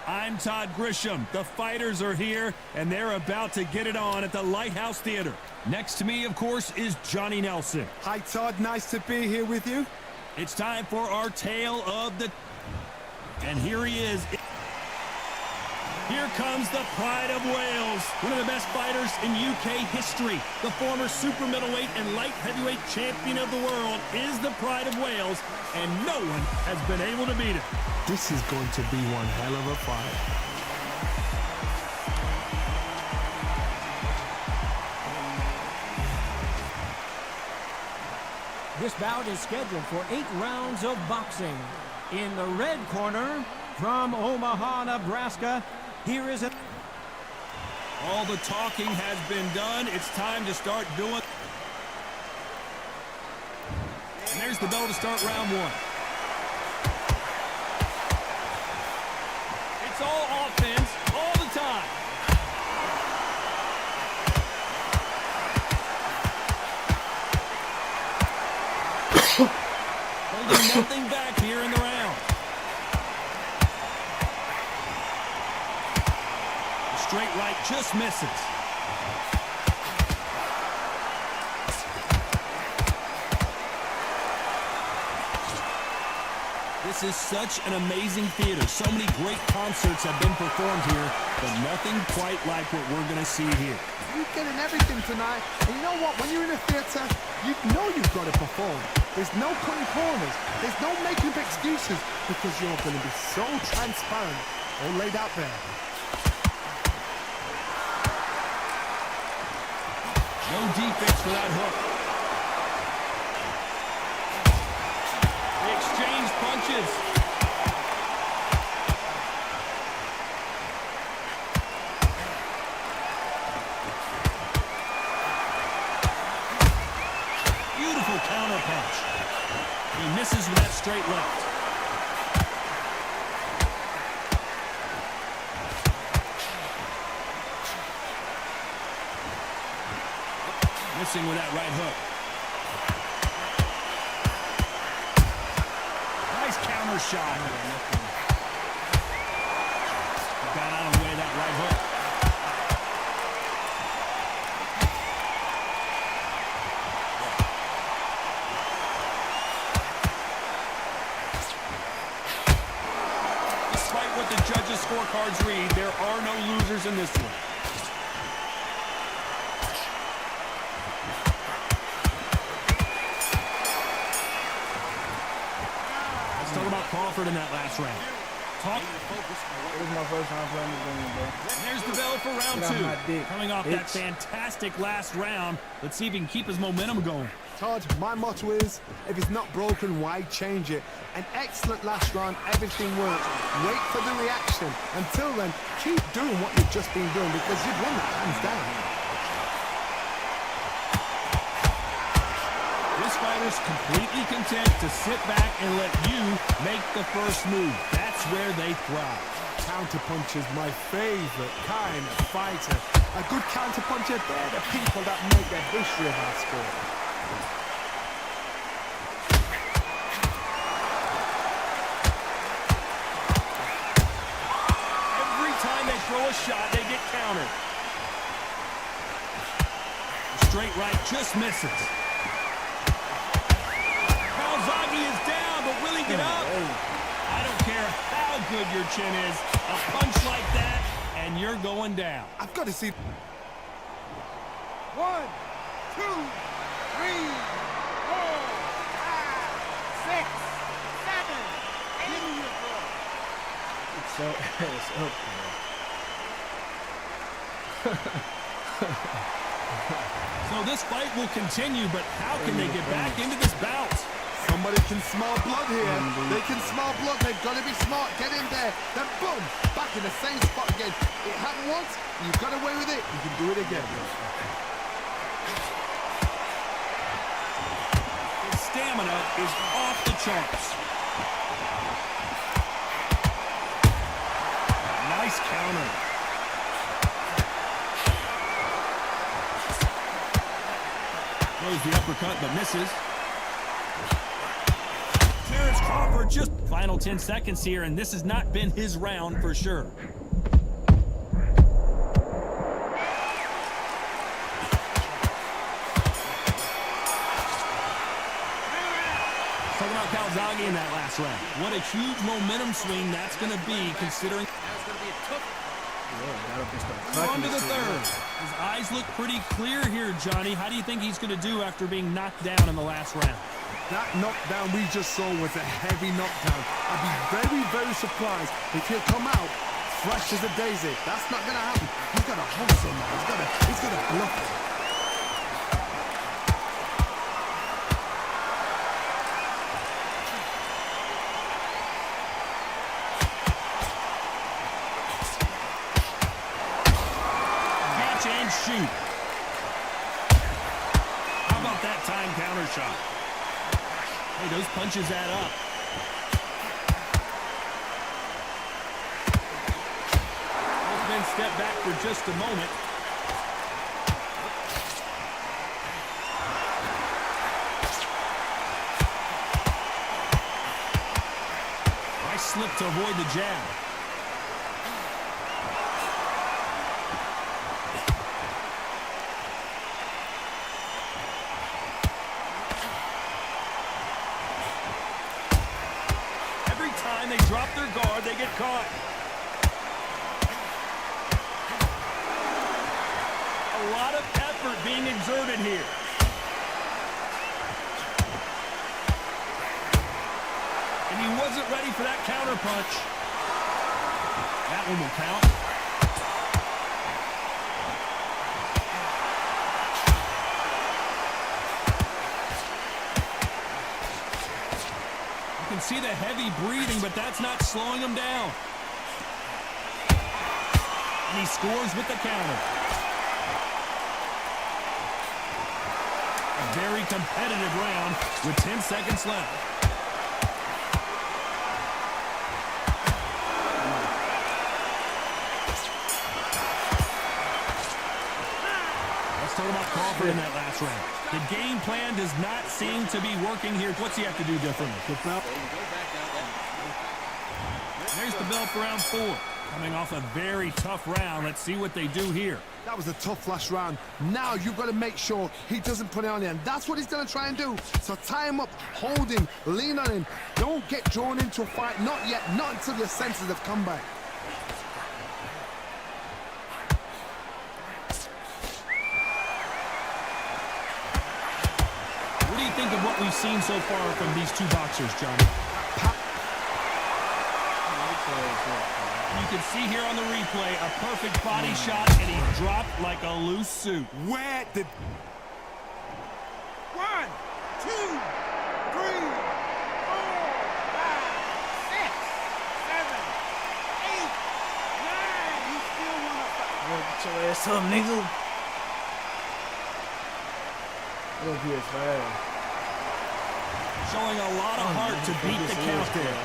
I'm Todd Grisham. The fighters are here, and they're about to get it on at the Lighthouse Theater. Next to me, of course, is Johnny Nelson. Hi, Todd. Nice to be here with you. It's time for our tale of the... And here he is. Here comes the Pride of Wales, one of the best fighters in UK history. The former super middleweight and light heavyweight champion of the world is the Pride of Wales, and no one has been able to beat him. This is going to be one hell of a fight. This bout is scheduled for 8 rounds of boxing. In the red corner, from Omaha, Nebraska, here is a... All the talking has been done. It's time to start doing... And there's the bell to start round 1. It's all offense, all the time. Holding nothing back here in the round. The straight right just misses. This is such an amazing theater. So many great concerts have been performed here, but nothing quite like what we're going to see here. You're getting everything tonight. And you know what? When you're in a theatre, you know you've got to perform. There's no cutting corners. There's no making up excuses because you're going to be so transparent. All laid out there. No defense for that hook. They exchange punches. Beautiful counter punch. He misses with that straight left. Missing with that right hook. Nice counter shot. Got out of the way of that right hook. Despite what the judges' scorecards read, there are no losers in this one. Talk about Crawford in that last round. It was my first time playing this game, bro. There's the bell for round Get off my 2. dick, Coming off that bitch. fantastic last round. Let's see if he can keep his momentum going. Todd, my motto is, if it's not broken, why change it? An excellent last round, everything worked. Wait for the reaction. Until then, keep doing what you've just been doing because you've won that hands down. This fighter's completely content to sit back and let you make the first move. That's where they thrive. Counterpuncher's my favorite kind of fighter. A good counterpuncher, they're the people that make the history of our sport. Every time they throw a shot, they get countered. The straight right just misses. Calzaghe is down, but will he get up? I don't care how good your chin is. A punch like that, and you're going down. I've got to see... 1, 2, 3, 4, 5, 6, 7, 8. It's up, So this fight will continue, but how can they get back into this bout? Somebody can smell blood here. They can smell blood. They've got to be smart. Get in there. Then boom, back in the same spot again. It happened once. You got away with it. You can do it again. His stamina is off the charts. Nice counter. Throws the uppercut, but misses. Terrence Crawford just final 10 seconds here, and this has not been his round for sure. Talking about Calzaghe in that last round. What a huge momentum swing that's going to be, considering that's going to be a tough. On to the third. His eyes look pretty clear here, Johnny. How do you think he's going to do after being knocked down in the last round? That knockdown we just saw was a heavy knockdown. I'd be very, very surprised if he'll come out fresh as a daisy. That's not going to happen. He's got to hustle now. He's got to bluff it. And shoot. How about that time counter shot? Hey, those punches add up. Both men step back for just a moment. Nice slip to avoid the jab. They drop their guard, they get caught. A lot of effort being exerted here. And he wasn't ready for that counter punch. That one will count. You can see the heavy breathing, but that's not slowing him down. And he scores with the counter. A very competitive round with 10 seconds left. Let's talk about Crawford in that last round. The game plan does not seem to be working here. What's he have to do differently? There's the bell for round 4. Coming off a very tough round. Let's see what they do here. That was a tough last round. Now you've got to make sure he doesn't put it on you. And that's what he's going to try and do. So tie him up, hold him, lean on him. Don't get drawn into a fight. Not yet. Not until your senses have come back. What do you think of what we've seen so far from these two boxers, Johnny? You can see here on the replay a perfect body shot, and he dropped like a loose suit. Where did... 1, 2, 3, 4, 5, 6, 7, 8, 9. You still want to fight? Get your ass up, nigga. Look here, fast. Showing a lot of heart to beat the count there.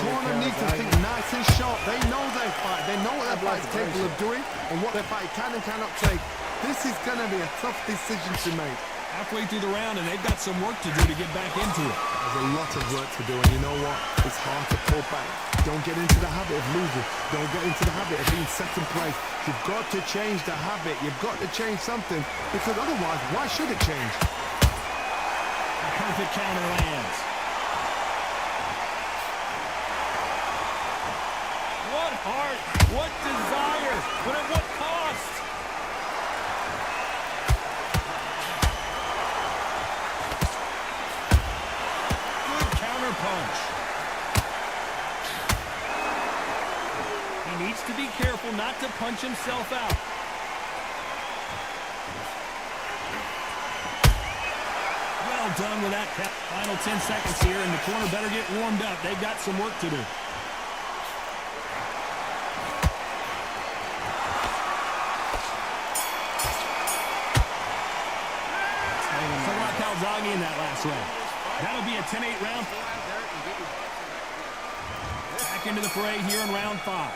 Corner needs to think nice and sharp. They know their fight. They know what their fight is capable of doing and what their fight can and cannot take. This is going to be a tough decision to make. Halfway through the round, and they've got some work to do to get back into it. There's a lot of work to do, and you know what? It's hard to pull back. Don't get into the habit of losing. Don't get into the habit of being second place. You've got to change the habit. You've got to change something, because otherwise, why should it change? A perfect counter lands. What heart, what desire, but at what cost? Punch. He needs to be careful not to punch himself out. Well done with that. Final 10 seconds here, and the corner better get warmed up. They've got some work to do. Talk about Calzaghe in that last round. That'll be a 10-8 round. Back into the fray here in round 5.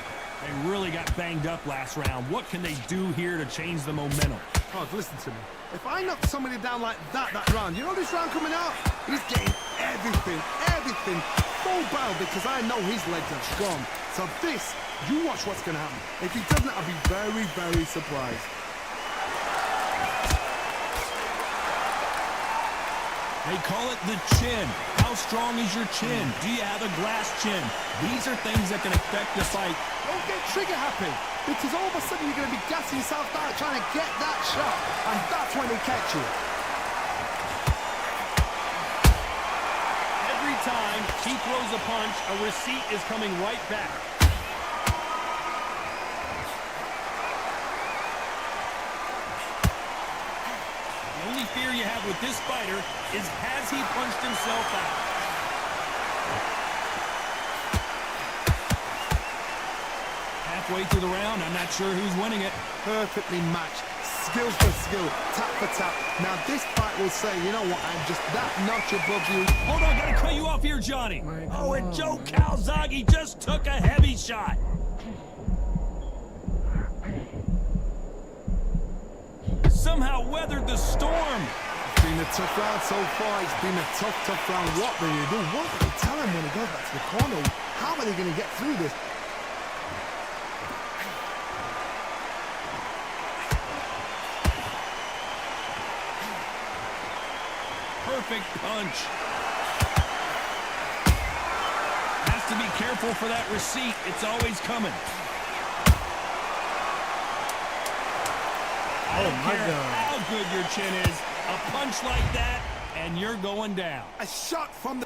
They really got banged up last round. What can they do here to change the momentum? Oh, listen to me. If I knock somebody down like that round, you know this round coming out? He's getting everything full barrel because I know his legs are gone. So this, you watch what's going to happen. If he doesn't, I'll be very, very surprised. They call it the chin. How strong is your chin? Do you have a glass chin? These are things that can affect the fight. Don't get trigger happy, because all of a sudden you're going to be gassing yourself out trying to get that shot, and that's when they catch you. Every time he throws a punch, a receipt is coming right back. The only fear you have with this fighter is, has he punched himself out? Halfway through the round, I'm not sure who's winning it. Perfectly matched, skill for skill, tap for tap. Now this fight will say, you know what, I'm just that notch above you. Hold on, gotta cut you off here, Johnny. Oh, and Joe Calzaghe just took a heavy shot. Somehow weathered the storm. It's been a tough round so far. It's been a tough round. What do you do? What do they tell him when he goes back to the corner? How are they going to get through this? Perfect punch. Has to be careful for that receipt. It's always coming. I don't care how good your chin is. A punch like that, and you're going down. A shot from the...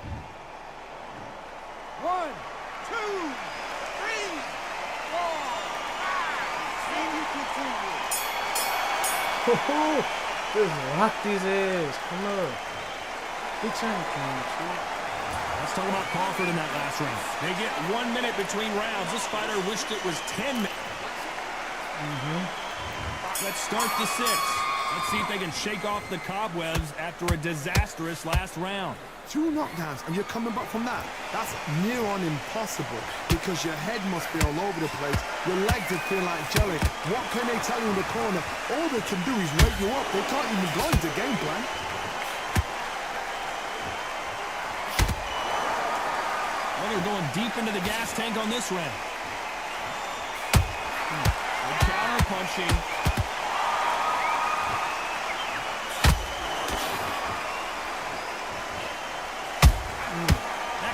1, 2, 3, 4, 5. And you continue. Just rock these eggs. Come on. Big time, Let's talk about Crawford in that last round. They get 1 minute between rounds. This fighter wished it was 10 minutes. Let's start the 6. Let's see if they can shake off the cobwebs after a disastrous last round. 2 knockdowns and you're coming back from that. That's near on impossible because your head must be all over the place. Your legs would feel like jelly. What can they tell you in the corner? All they can do is wake you up. They can't even go into game plan. Well, they're going deep into the gas tank on this round. Good counter punching.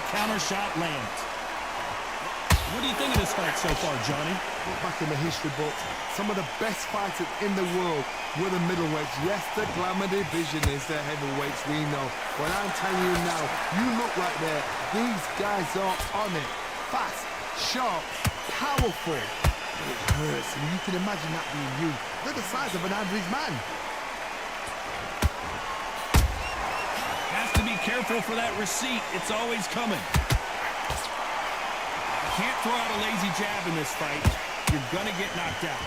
Counter shot lands. What do you think of this fight so far, Johnny? Look back in the history books. Some of the best fighters in the world were the middleweights. Yes, the glamour division is the heavyweights, we know. But I'm telling you now, you look right there. These guys are on it. Fast, sharp, powerful. It hurts, and you can imagine that being you. They're the size of an average man. To be careful for that receipt. It's always coming. You can't throw out a lazy jab in this fight. You're gonna get knocked out.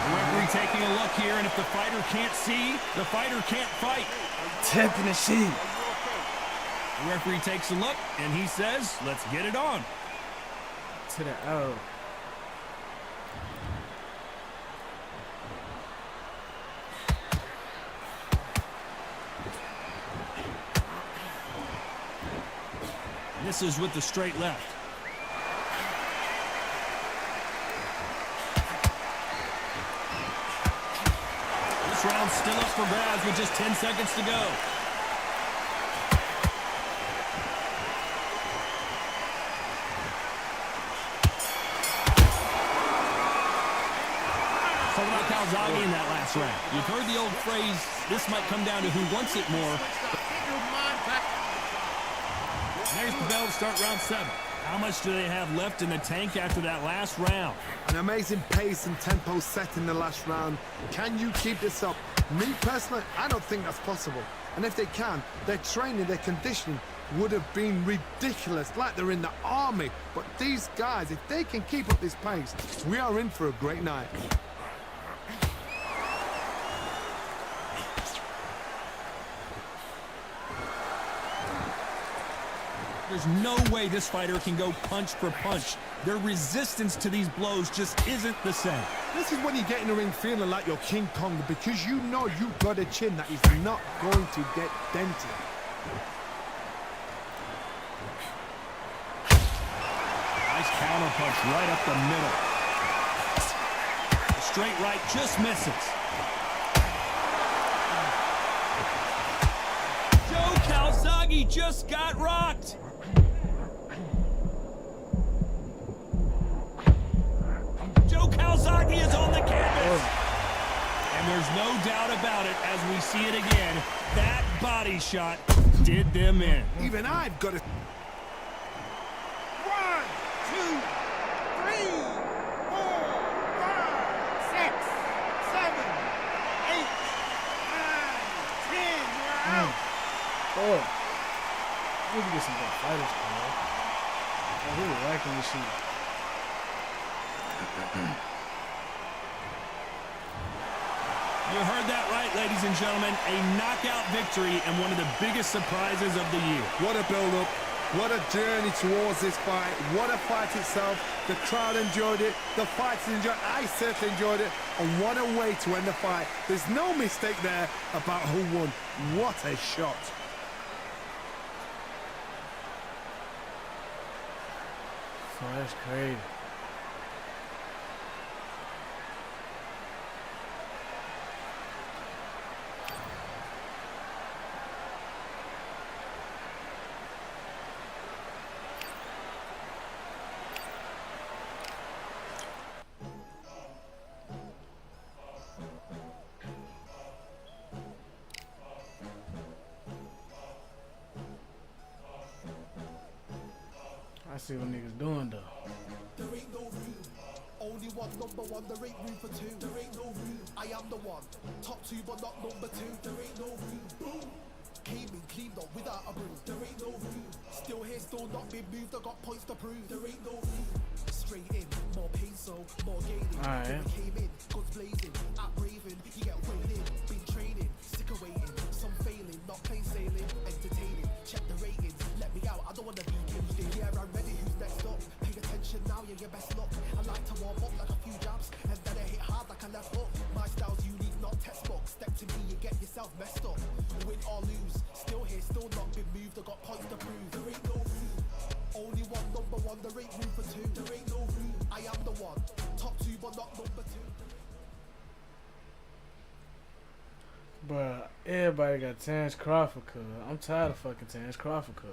The referee taking a look here, and if the fighter can't see, the fighter can't fight. Tapping the sheet. The referee takes a look, and he says, let's get it on. To the arrow. Misses with the straight left. This round's still up for grabs with just 10 seconds to go. Talk about Calzaghe in that last round. You've heard the old phrase, this might come down to who wants it more. There's the bell to start round 7. How much do they have left in the tank after that last round? An amazing pace and tempo set in the last round. Can you keep this up? Me personally, I don't think that's possible. And if they can, their training, their conditioning would have been ridiculous, like they're in the army. But these guys, if they can keep up this pace, we are in for a great night. There's no way this fighter can go punch for punch. Their resistance to these blows just isn't the same. This is when you get in the ring feeling like you're King Kong, because you know you've got a chin that is not going to get dented. Nice counter punch right up the middle. The straight right just misses. Joe Calzaghe just got rocked. Calzaghe is on the canvas. And there's no doubt about it, as we see it again, that body shot did them in. Even I've got to... 1, 2, 3, 4, 5, 6, 7, 8, 9, 10. You're out. Oh. We need to get some good fighters, man. I really liking this shit. You heard that right, ladies and gentlemen. A knockout victory and one of the biggest surprises of the year. What a build-up. What a journey towards this fight. What a fight itself. The crowd enjoyed it. The fighters enjoyed it. I certainly enjoyed it. And what a way to end the fight. There's no mistake there about who won. What a shot. Oh, that's crazy. I see what niggas doing though. There ain't no room. Only one number one, there ain't room for two. There ain't no room. I am the one. Top 2 but not number 2. There ain't no room. Boom. Came in, cleaned up without a broom. There ain't no room. Still here, still not been moved. I got points to prove. There ain't no room. Straight in, more pain, so more gaining. Alright. Came in, guns blazing, at raving. You get weighed in, been training, sick of waiting. Some failing, not plain sailing, entertaining. Check the ratings, let me out. I don't wanna be caged in. Yeah, I'm ready. Who's next up? Pay attention now, yeah, your best luck. I like to warm up like a few jabs, and then I hit hard like a left hook. My style's unique, not textbook. Step to me, you get yourself messed up. Win or lose, still here, still not been moved. I got points to prove. There ain't no room. Only one number one, there ain't room for 2. There ain't no room. I am the one. Top 2 but not number 2. Bruh, everybody got Terrence Crawford, cuz. I'm tired of fucking Terrence Crawford, cuz.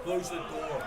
Close the door.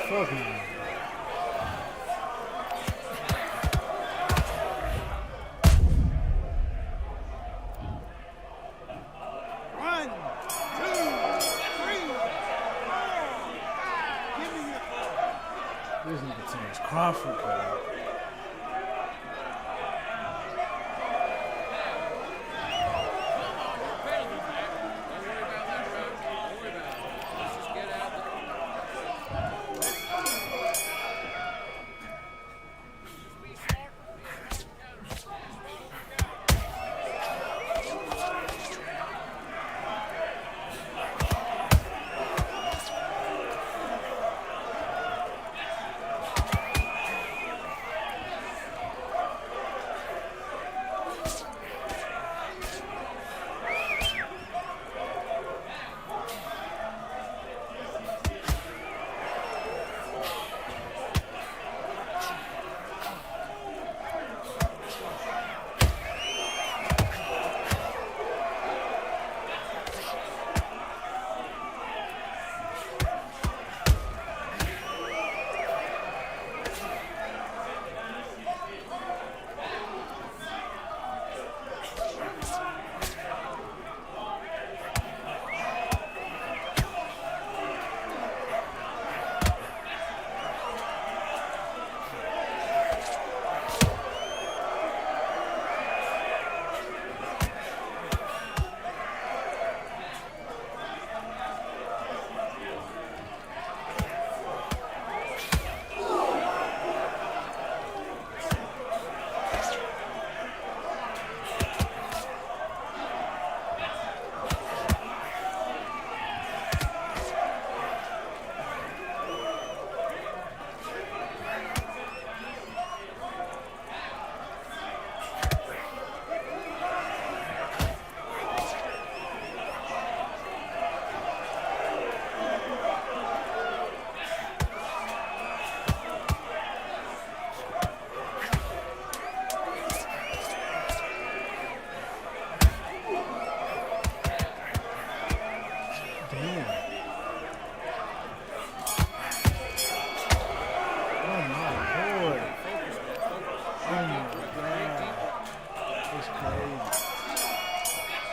Fuck no. One, two, three, four, five. Give me your ball. This nigga Terrence Crawford, bro.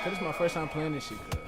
This is my first time playing this shit, cuz.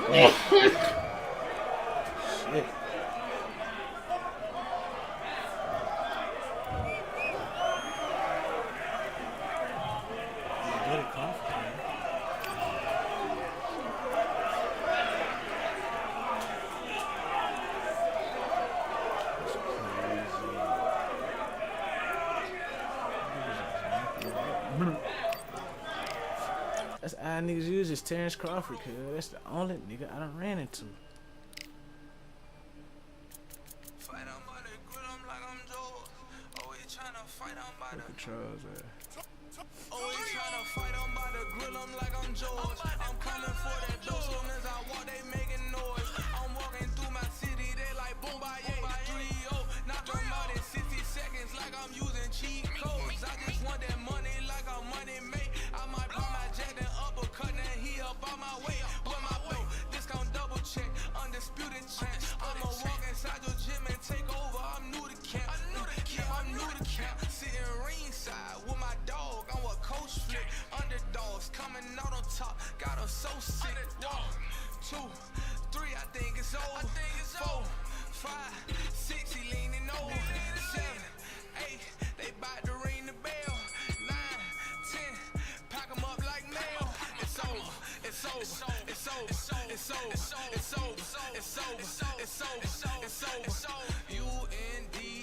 Shit. Get it comfortable. That's all niggas use is Terrence Crawford, cuz that's the only nigga I done ran into. Fight on by the grill, I'm like I'm George. Always tryna fight on by the Controls, Always tryna fight on by the grill, I'm like I'm George. I'm coming for that dough, soon as I walk, they making noise. I'm walking through my city, they like boom, by 3-0. Knock them out in 60 seconds like I'm using cheat codes. I just want that money like I'm money made. I might pop my jet and uppercut, and he up on my way. With my belt, discount double check, undisputed champ. I'ma walk inside your gym and take over. I'm new to camp. Yeah, I'm new to camp. Sitting ringside with my dog. I'm a coach flick. Underdogs coming out on top. Got 'em so sick. 1, 2, 3, I think it's over. 4, 5, 6, he leaning over. 7, 8, they bout to ring the bell. 9, 10, pack 'em up like mail. It's over. It's over. It's over. It's over. It's over. It's over. It's over. It's over. It's over. UNDISPUTED.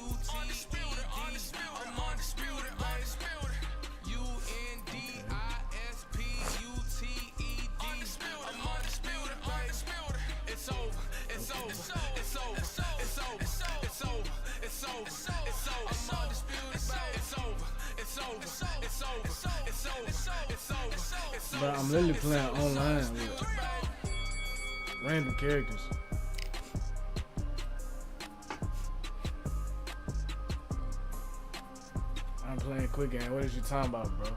I'm undisputed. I'm undisputed. It's over. It's over. It's over. It's over. It's over. It's over. It's over. It's over. I'm undisputed. It's over. It's over. It's over. It's over. It's over. It's over. Bro, I'm literally playing online with random characters. I'm playing quick game. What is you talking about, bro?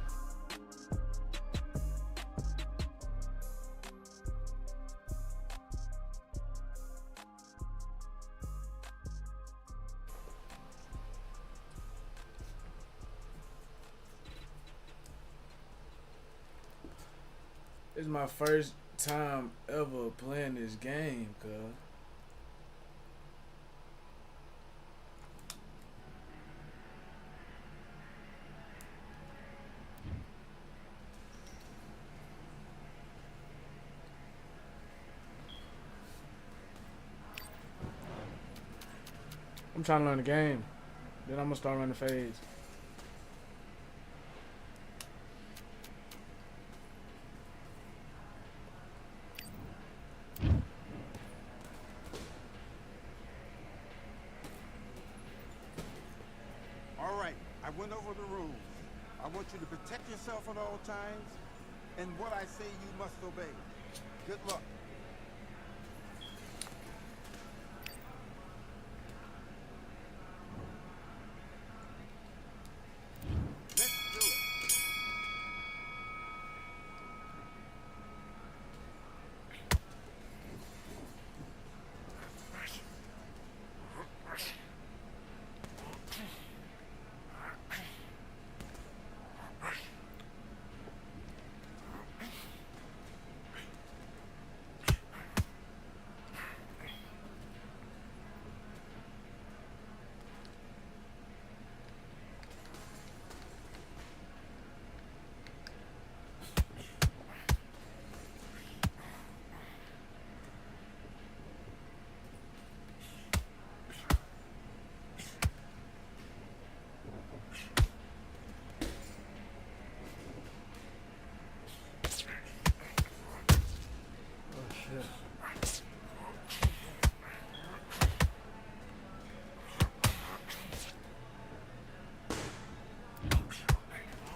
This is my first time ever playing this game, cuz. I'm trying to learn the game. Then I'm gonna start running phase. All right, I went over the rules. I want you to protect yourself at all times, and what I say you must obey. Good luck. Let's do it.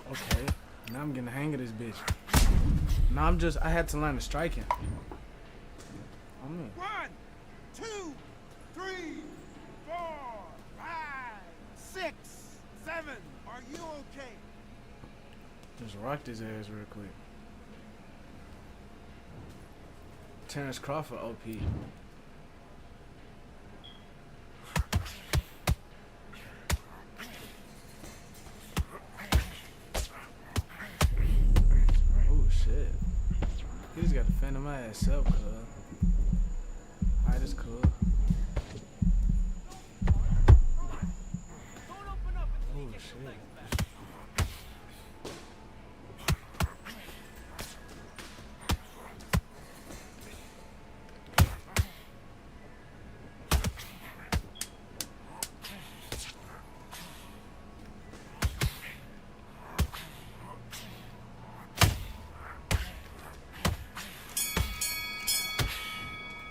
Okay, now I'm getting the hang of this bitch. Now I had to learn the striking. I mean, 1, 2, 3, 4, 5, 6, 7. Are you okay? just rocked his ass real quick. Terrence Crawford OP. Oh shit. He just got to fend him ass up, cuz. Alright, that's cool. Oh, shit.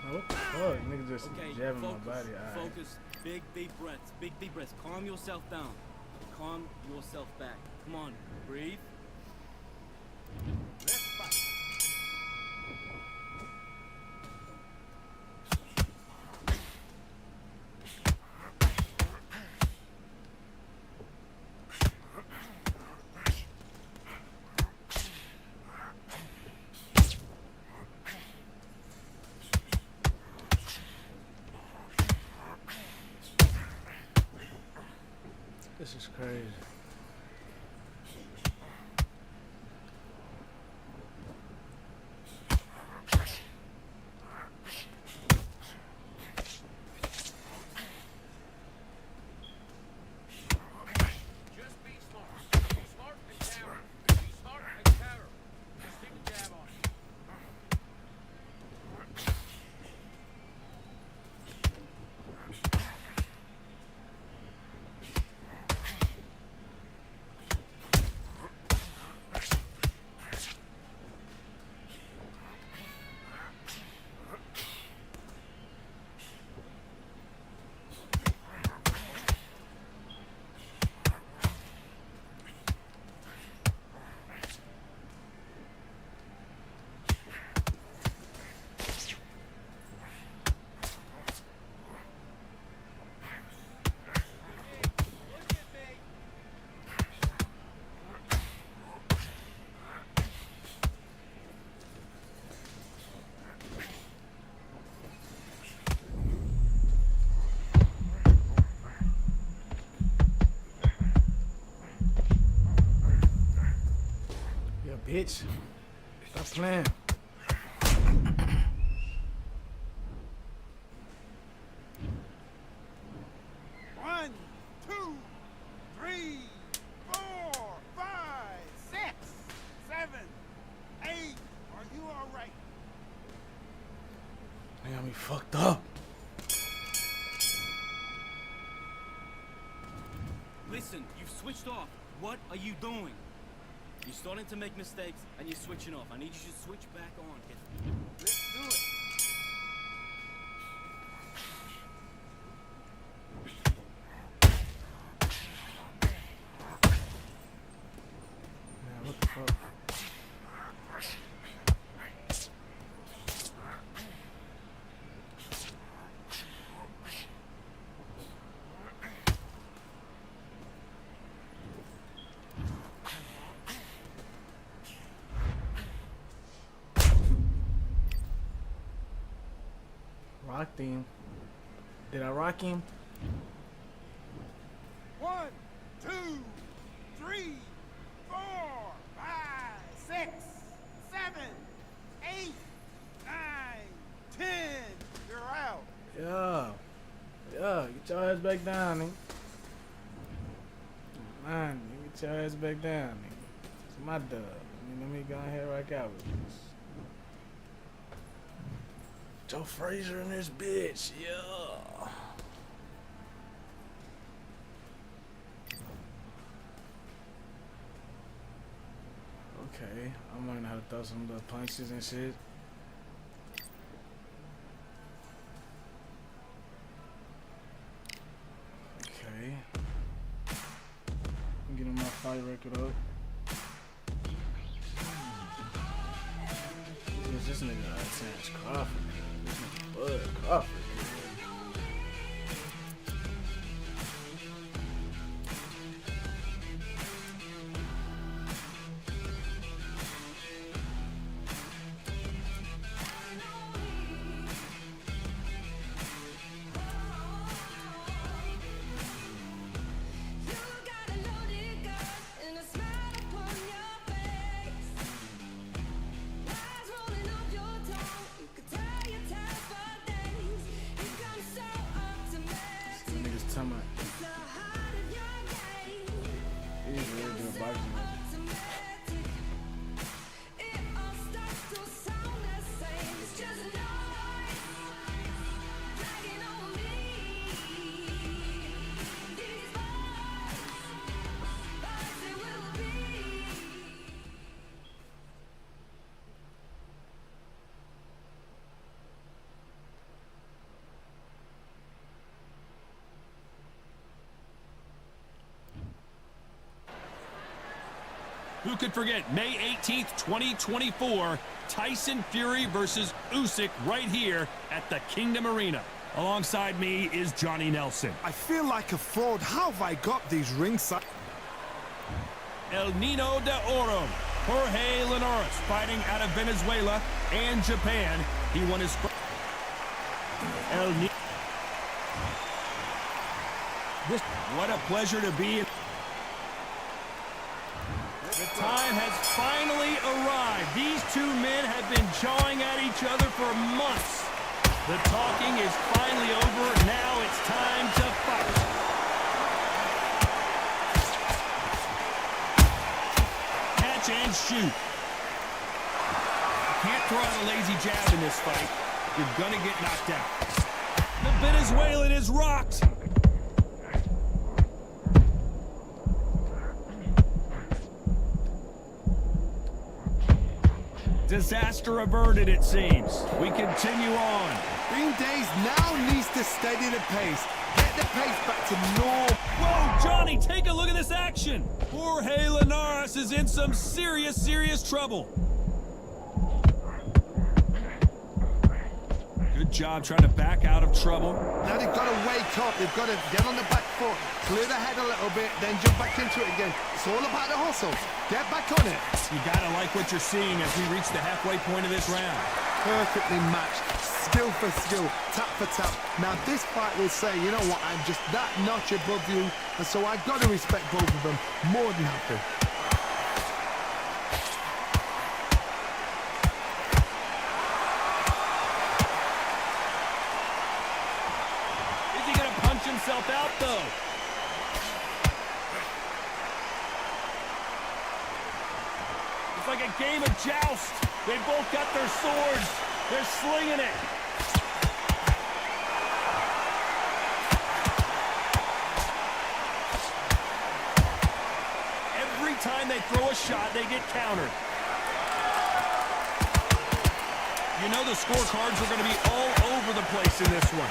What the fuck? Nigga just Okay, jabbing focus, my body. Alright. focus, big deep breaths, big deep breaths. Calm yourself down. Calm yourself back. Come on, breathe. This is crazy. Just be smart. Be smart and counter. Be smart and counter. Just keep the jab on. Yeah, bitch. Stop playing. One, two, three, 4, 5, 6, 7, 8. Are you all right? They got me fucked up. Listen, you've switched off. What are you doing? You're starting to make mistakes and you're switching off. I need you to switch back on. Let's do it. Man, what the fuck? Rocked him. Did I rock him? 1, 2, 3, 4, 5, 6, 7, 8, 9, 10. You're out. Yeah. Yeah, get your ass back down, nigga. Man, get your ass back down, nigga. It's my dub. Let me go ahead and rock out with this. Joe Frazier in this bitch, yeah. Okay, I'm learning how to throw some little punches and shit. Okay. I'm getting my fight record up. This nigga Terrence Crawford. This nigga Bud Crawford. could forget May 18th, 2024, Tyson Fury versus Usyk right here at the Kingdom Arena. Alongside me is Johnny Nelson. I feel like a fraud. How have I got these ringside? El Nino de Oro, Jorge Linares, fighting out of Venezuela and Japan. He won his first. El Nino. What a pleasure to be in. The time has finally arrived. These two men have been jawing at each other for months. The talking is finally over. Now it's time to fight. Catch and shoot. Can't throw out a lazy jab in this fight. You're gonna get knocked out. The Venezuelan is rocked. Disaster averted, it seems. We continue on. Bean Days now needs to steady the pace. Get the pace back to normal. Whoa, Johnny, take a look at this action. Jorge Linares is in some serious trouble. Good job trying to back out of trouble. Now they've got to wake up. They've got to get on the back foot, clear the head a little bit, then jump back into it again. It's all about the hustle. Get back on it. You gotta like what you're seeing as we reach the halfway point of this round. Perfectly matched, skill for skill, tap for tap. Now this fight will say, you know what, I'm just that notch above you, and so I've got to respect both of them. More than happy. Is he gonna punch himself out though? It's like a game of joust. They both got their swords. They're slinging it. Every time they throw a shot, they get countered. You know the scorecards are going to be all over the place in this one.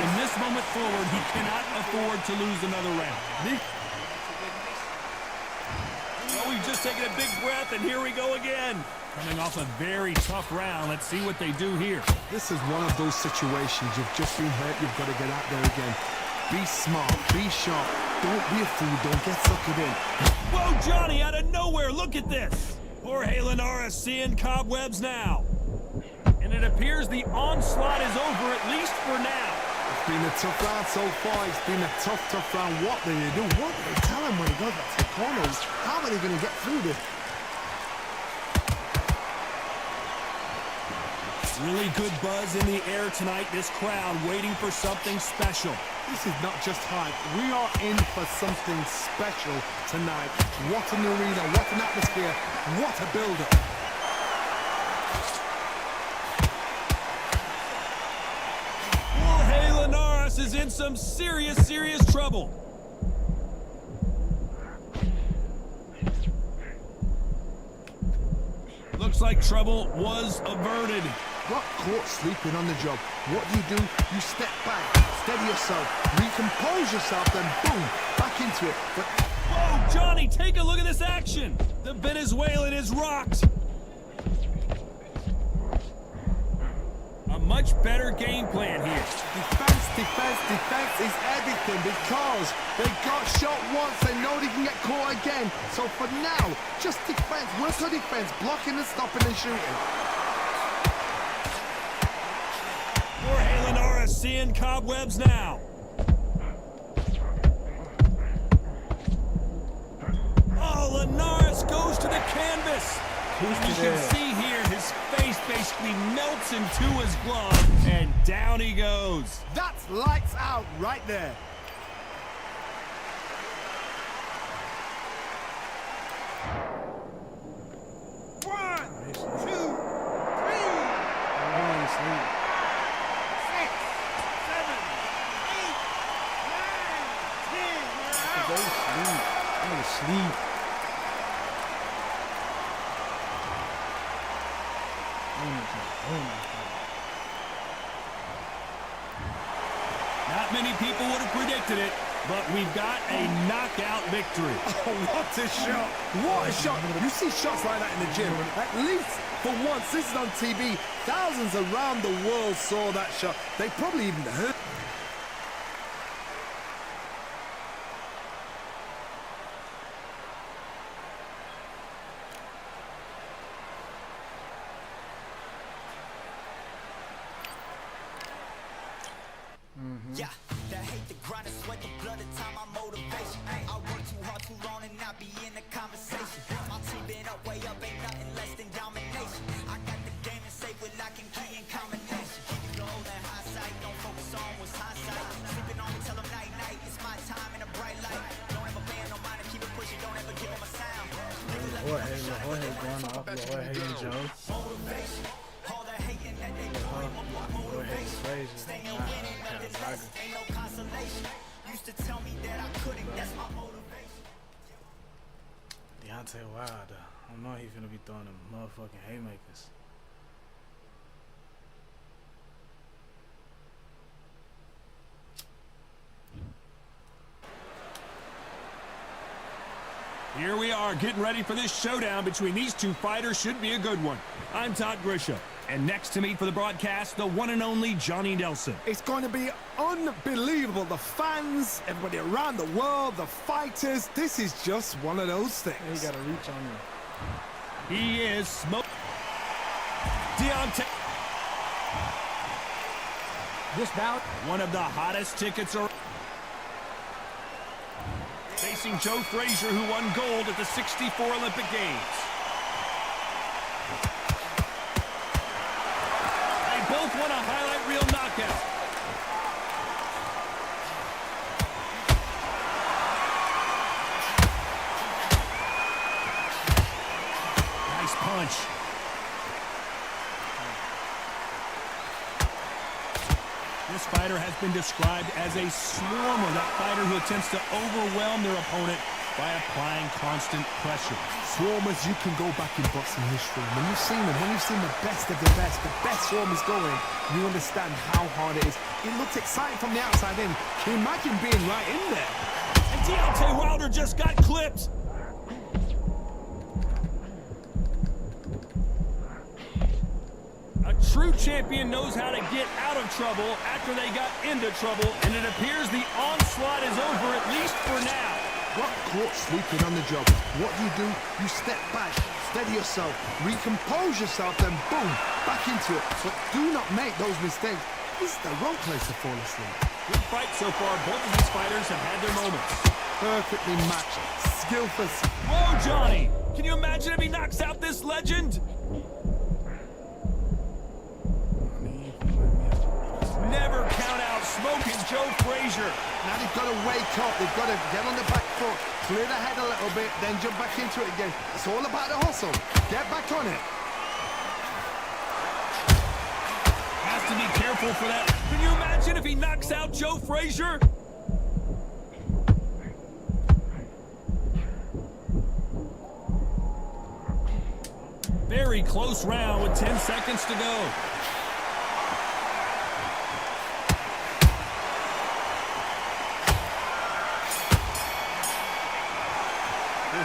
From this moment forward, he cannot afford to lose another round. Well, we've just taken a big breath, and here we go again. Coming off a very tough round. Let's see what they do here. This is one of those situations. You've just been hurt. You've got to get out there again. Be smart. Be sharp. Don't be a fool. Don't get suckered in. Whoa, Johnny, out of nowhere. Look at this. Jorge Linares seeing cobwebs now. And it appears the onslaught is over, at least for now. It's been a tough round so far. It's been a tough round. What do they do? What do they tell him when he goes back to the corners? How are they going to get through this? Really good buzz in the air tonight. This crowd waiting for something special. This is not just hype. We are in for something special tonight. What an arena, what an atmosphere, what a build-up. Jorge Linares is in some serious trouble. Looks like trouble was averted. Got caught sleeping on the job. What do? You step back, steady yourself, recompose yourself, then boom, back into it. But whoa, Johnny, take a look at this action. The Venezuelan is rocked. A much better game plan here. Defense is everything because they got shot once, they know they can get caught again. So for now, just defense, work on defense, blocking and stopping and shooting. Jorge Linares seeing cobwebs now. Oh, Linares goes to the canvas. You can see here his face basically melts into his glove, and down he goes. That's lights out right there. One, two, three, 6, 7, 8, 9, 10. Go to sleep. Go to sleep. many people would have predicted it, but we've got a knockout victory. Oh, what a shot. What a shot. You see shots like that in the gym. At least for once, this is on TV. Thousands around the world saw that shot. They probably even heard. Yeah, that hate the grind and sweat the blood of time, my motivation. I work too hard too long and not be in the conversation. My team been up, way up, ain't nothing less than domination. I got the game and safe with lock and key and combination. Keep it low and high sight, don't focus on what's hindsight. Sleeping on me, tell them night night, it's my time in a bright light. Don't ever band no mind, keep it pushing, don't ever give them a sound. Jorge going off. Jorge and Joe. Motivation, all the hating that they doing, Jorge is crazy. staying winning, nothing less, ain't no consolation. Used to tell me that I couldn't, that's my motivation. Deontay Wilder. I know he's gonna be throwing them motherfucking haymakers. Here we are getting ready for this showdown between these two fighters. Should be a good one. I'm Todd Grisham, and next to me for the broadcast, the one and only Johnny Nelson. It's going to be unbelievable. The fans, everybody around the world, the fighters. This is just one of those things. He got to reach on you. He is smoke. Deontay. This bout, One of the hottest tickets are facing Joe Frazier, who won gold at the '64 Olympic Games. They both won a highlight reel knockout. Nice punch. This fighter has been described as a swarmer, that fighter who attempts to overwhelm their opponent by applying constant pressure. Swarmers, you can go back in boxing history. When you've seen them, when you've seen the best of the best swarmers going, you understand how hard it is. It looks exciting from the outside in. Can you imagine being right in there? And Deontay Wilder just got clipped. A true champion knows how to get out of trouble after they got into trouble, and it appears the onslaught is over, at least for now. Got caught sleeping on the job. What do? You step back, steady yourself, recompose yourself, then boom, back into it. But do not make those mistakes. This is the wrong place to fall asleep. Good fight so far. Both of these fighters have had their moments. Perfectly matched, skillful. Whoa, Johnny! Can you imagine if he knocks out this legend? Never count out smoking Joe Frazier. Now they've got to wake up. They've got to get on the back foot, clear the head a little bit, then jump back into it again. It's all about the hustle. Get back on it. Has to be careful for that. Can you imagine if he knocks out Joe Frazier? Very close round with 10 seconds to go.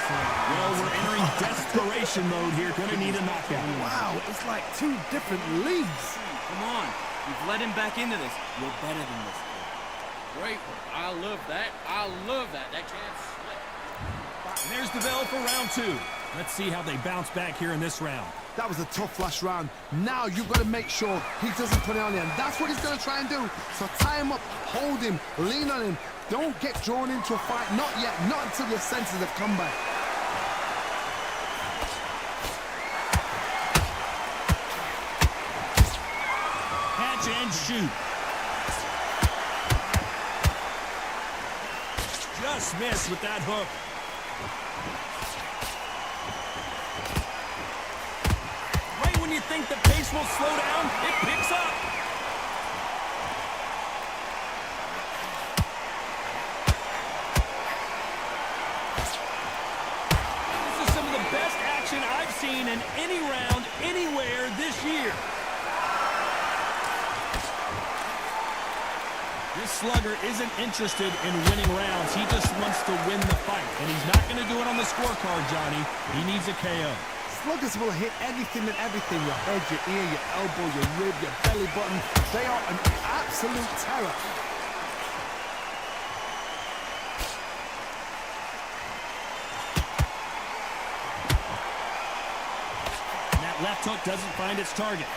Well, we're entering desperation mode here. Gonna need a knockout. Wow, it's like two different leagues. Come on. You've let him back into this. You're better than this, kid. Great. I love that. I love that. That chance slipped. And there's the bell for round two. Let's see how they bounce back here in this round. That was a tough last round. Now you've got to make sure he doesn't put it on you, and that's what he's going to try and do. So tie him up, hold him, lean on him. Don't get drawn into a fight. Not yet. Not until your senses have come back. Catch and shoot. Just missed with that hook. Right when you think the pace will slow down, it picks up. This is some of the best action I've seen in any round, anywhere this year. This This slugger isn't interested in winning rounds. He just wants to win the fight. And he's not going to do it on the scorecard, Johnny. He needs a KO. Sluggers will hit anything and everything. Your head, your ear, your elbow, your rib, your belly button. They are an absolute terror. And that left hook doesn't find its target.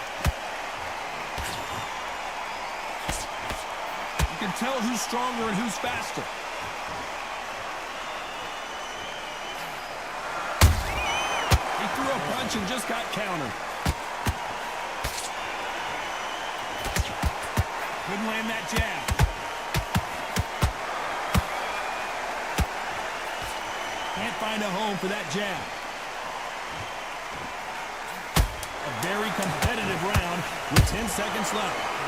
You can tell who's stronger and who's faster. He threw a punch and just got countered. Couldn't land that jab. Can't find a home for that jab. A very competitive round with 10 seconds left.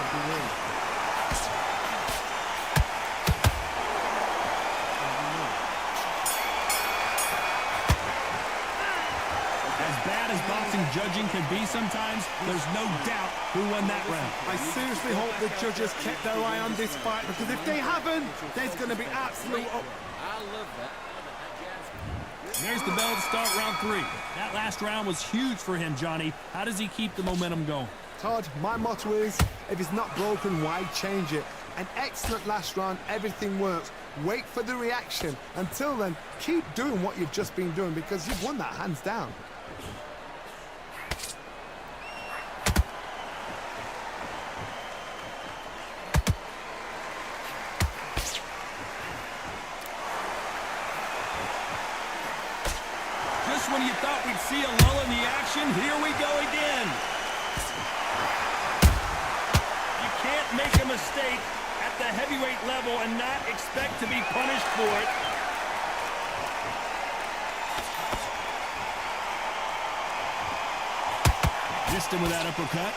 As boxing judging can be sometimes, there's no doubt who won that round. I seriously hope the judges kept their eye on this fight, because if they haven't, there's going to be absolute... I love that. There's the bell to start round 3. That last round was huge for him, Johnny. How does he keep the momentum going? Todd, my motto is, if it's not broken, why change it? An excellent last round, everything works. Wait for the reaction. Until then, keep doing what you've just been doing, because you've won that hands down. When you thought we'd see a lull in the action, here we go again. You can't make a mistake at the heavyweight level and not expect to be punished for it. Missed him with that uppercut.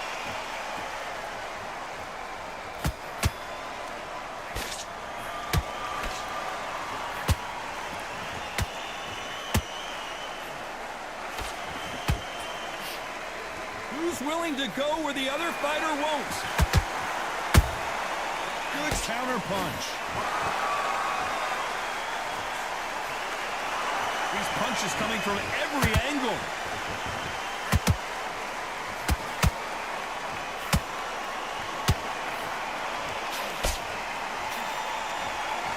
Willing to go where the other fighter won't. Good counter punch. These punches coming from every angle.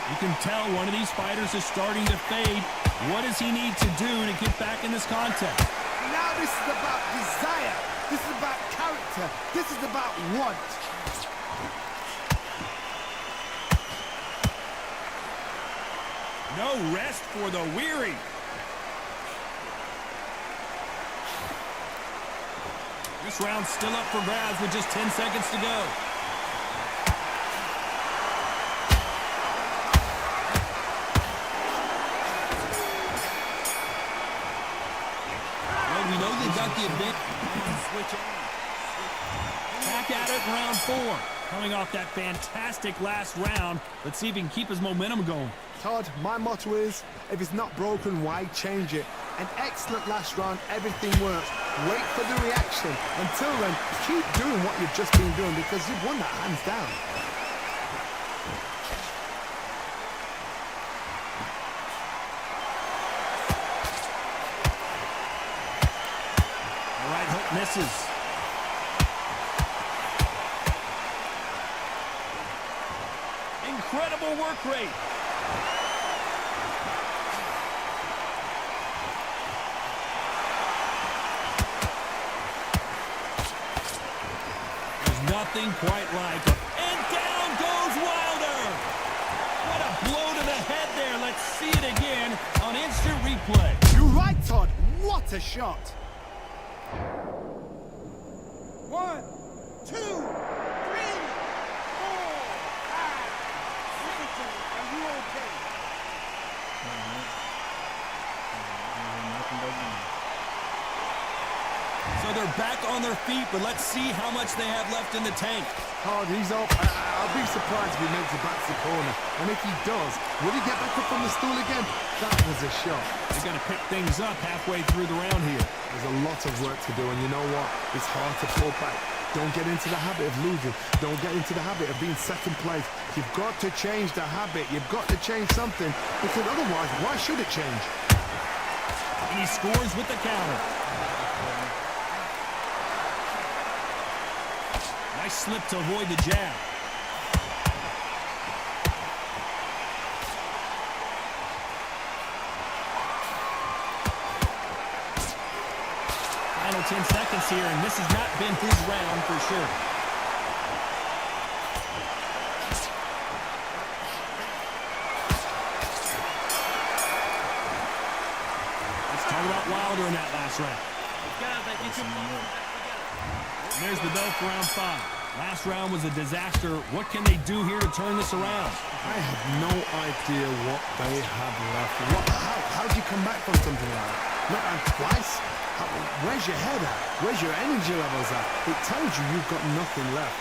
You can tell one of these fighters is starting to fade. What does he need to do to get back in this contest? Now this is about desire. This is about character. This is about want. No rest for the weary. This round's still up for grabs with just 10 seconds to go. Well, we know they got the advantage. Back at it in round 4. Coming off that fantastic last round. Let's see if he can keep his momentum going. Todd, my motto is, if it's not broken, why change it? An excellent last round, everything works. Wait for the reaction. Until then, keep doing what you've just been doing, because you've won that hands down. The right hook misses. Incredible work rate. There's nothing quite like it. And down goes Wilder. What a blow to the head there. Let's see it again on instant replay. You're right, Todd. What a shot. 1, 2, 3, 4, 5. Are you okay? So they're back on their feet, but let's see how much they have left in the tank. Todd, he's up. I'll be surprised if he makes it back to the corner. And if he does, will he get back up on the stool again? That was a shot. They're going to pick things up halfway through the round here. There's a lot of work to do, and you know what? It's hard to pull back. Don't get into the habit of losing. Don't get into the habit of being second place. You've got to change the habit. You've got to change something, because otherwise, why should it change? And he scores with the counter. Nice slip to avoid the jab. Final 10 seconds here, and this has not been his round for sure. Let's talk about Wilder in that last round. And there's the bell for round 5. Last round was a disaster. What can they do here to turn this around? I have no idea what they have left. How do you come back from something like that? Not on twice? Where's your head at? Where's your energy levels at? It tells you you've got nothing left.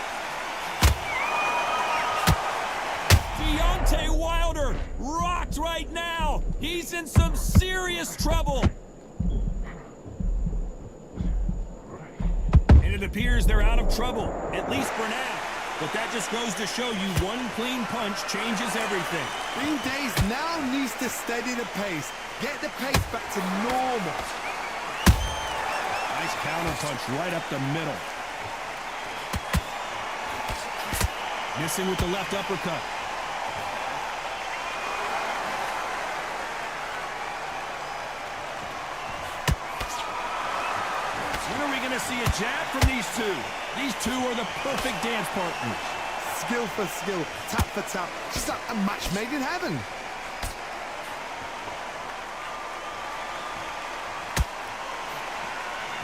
Deontay Wilder rocked right now. He's in some serious trouble. And it appears they're out of trouble, at least for now. But that just goes to show you one clean punch changes everything. Green Days now needs to steady the pace. Get the pace back to normal. Nice counter punch right up the middle. Missing with the left uppercut. When are we going to see a jab from these two? These two are the perfect dance partners. Skill for skill, tap for tap. Just like a match made in heaven.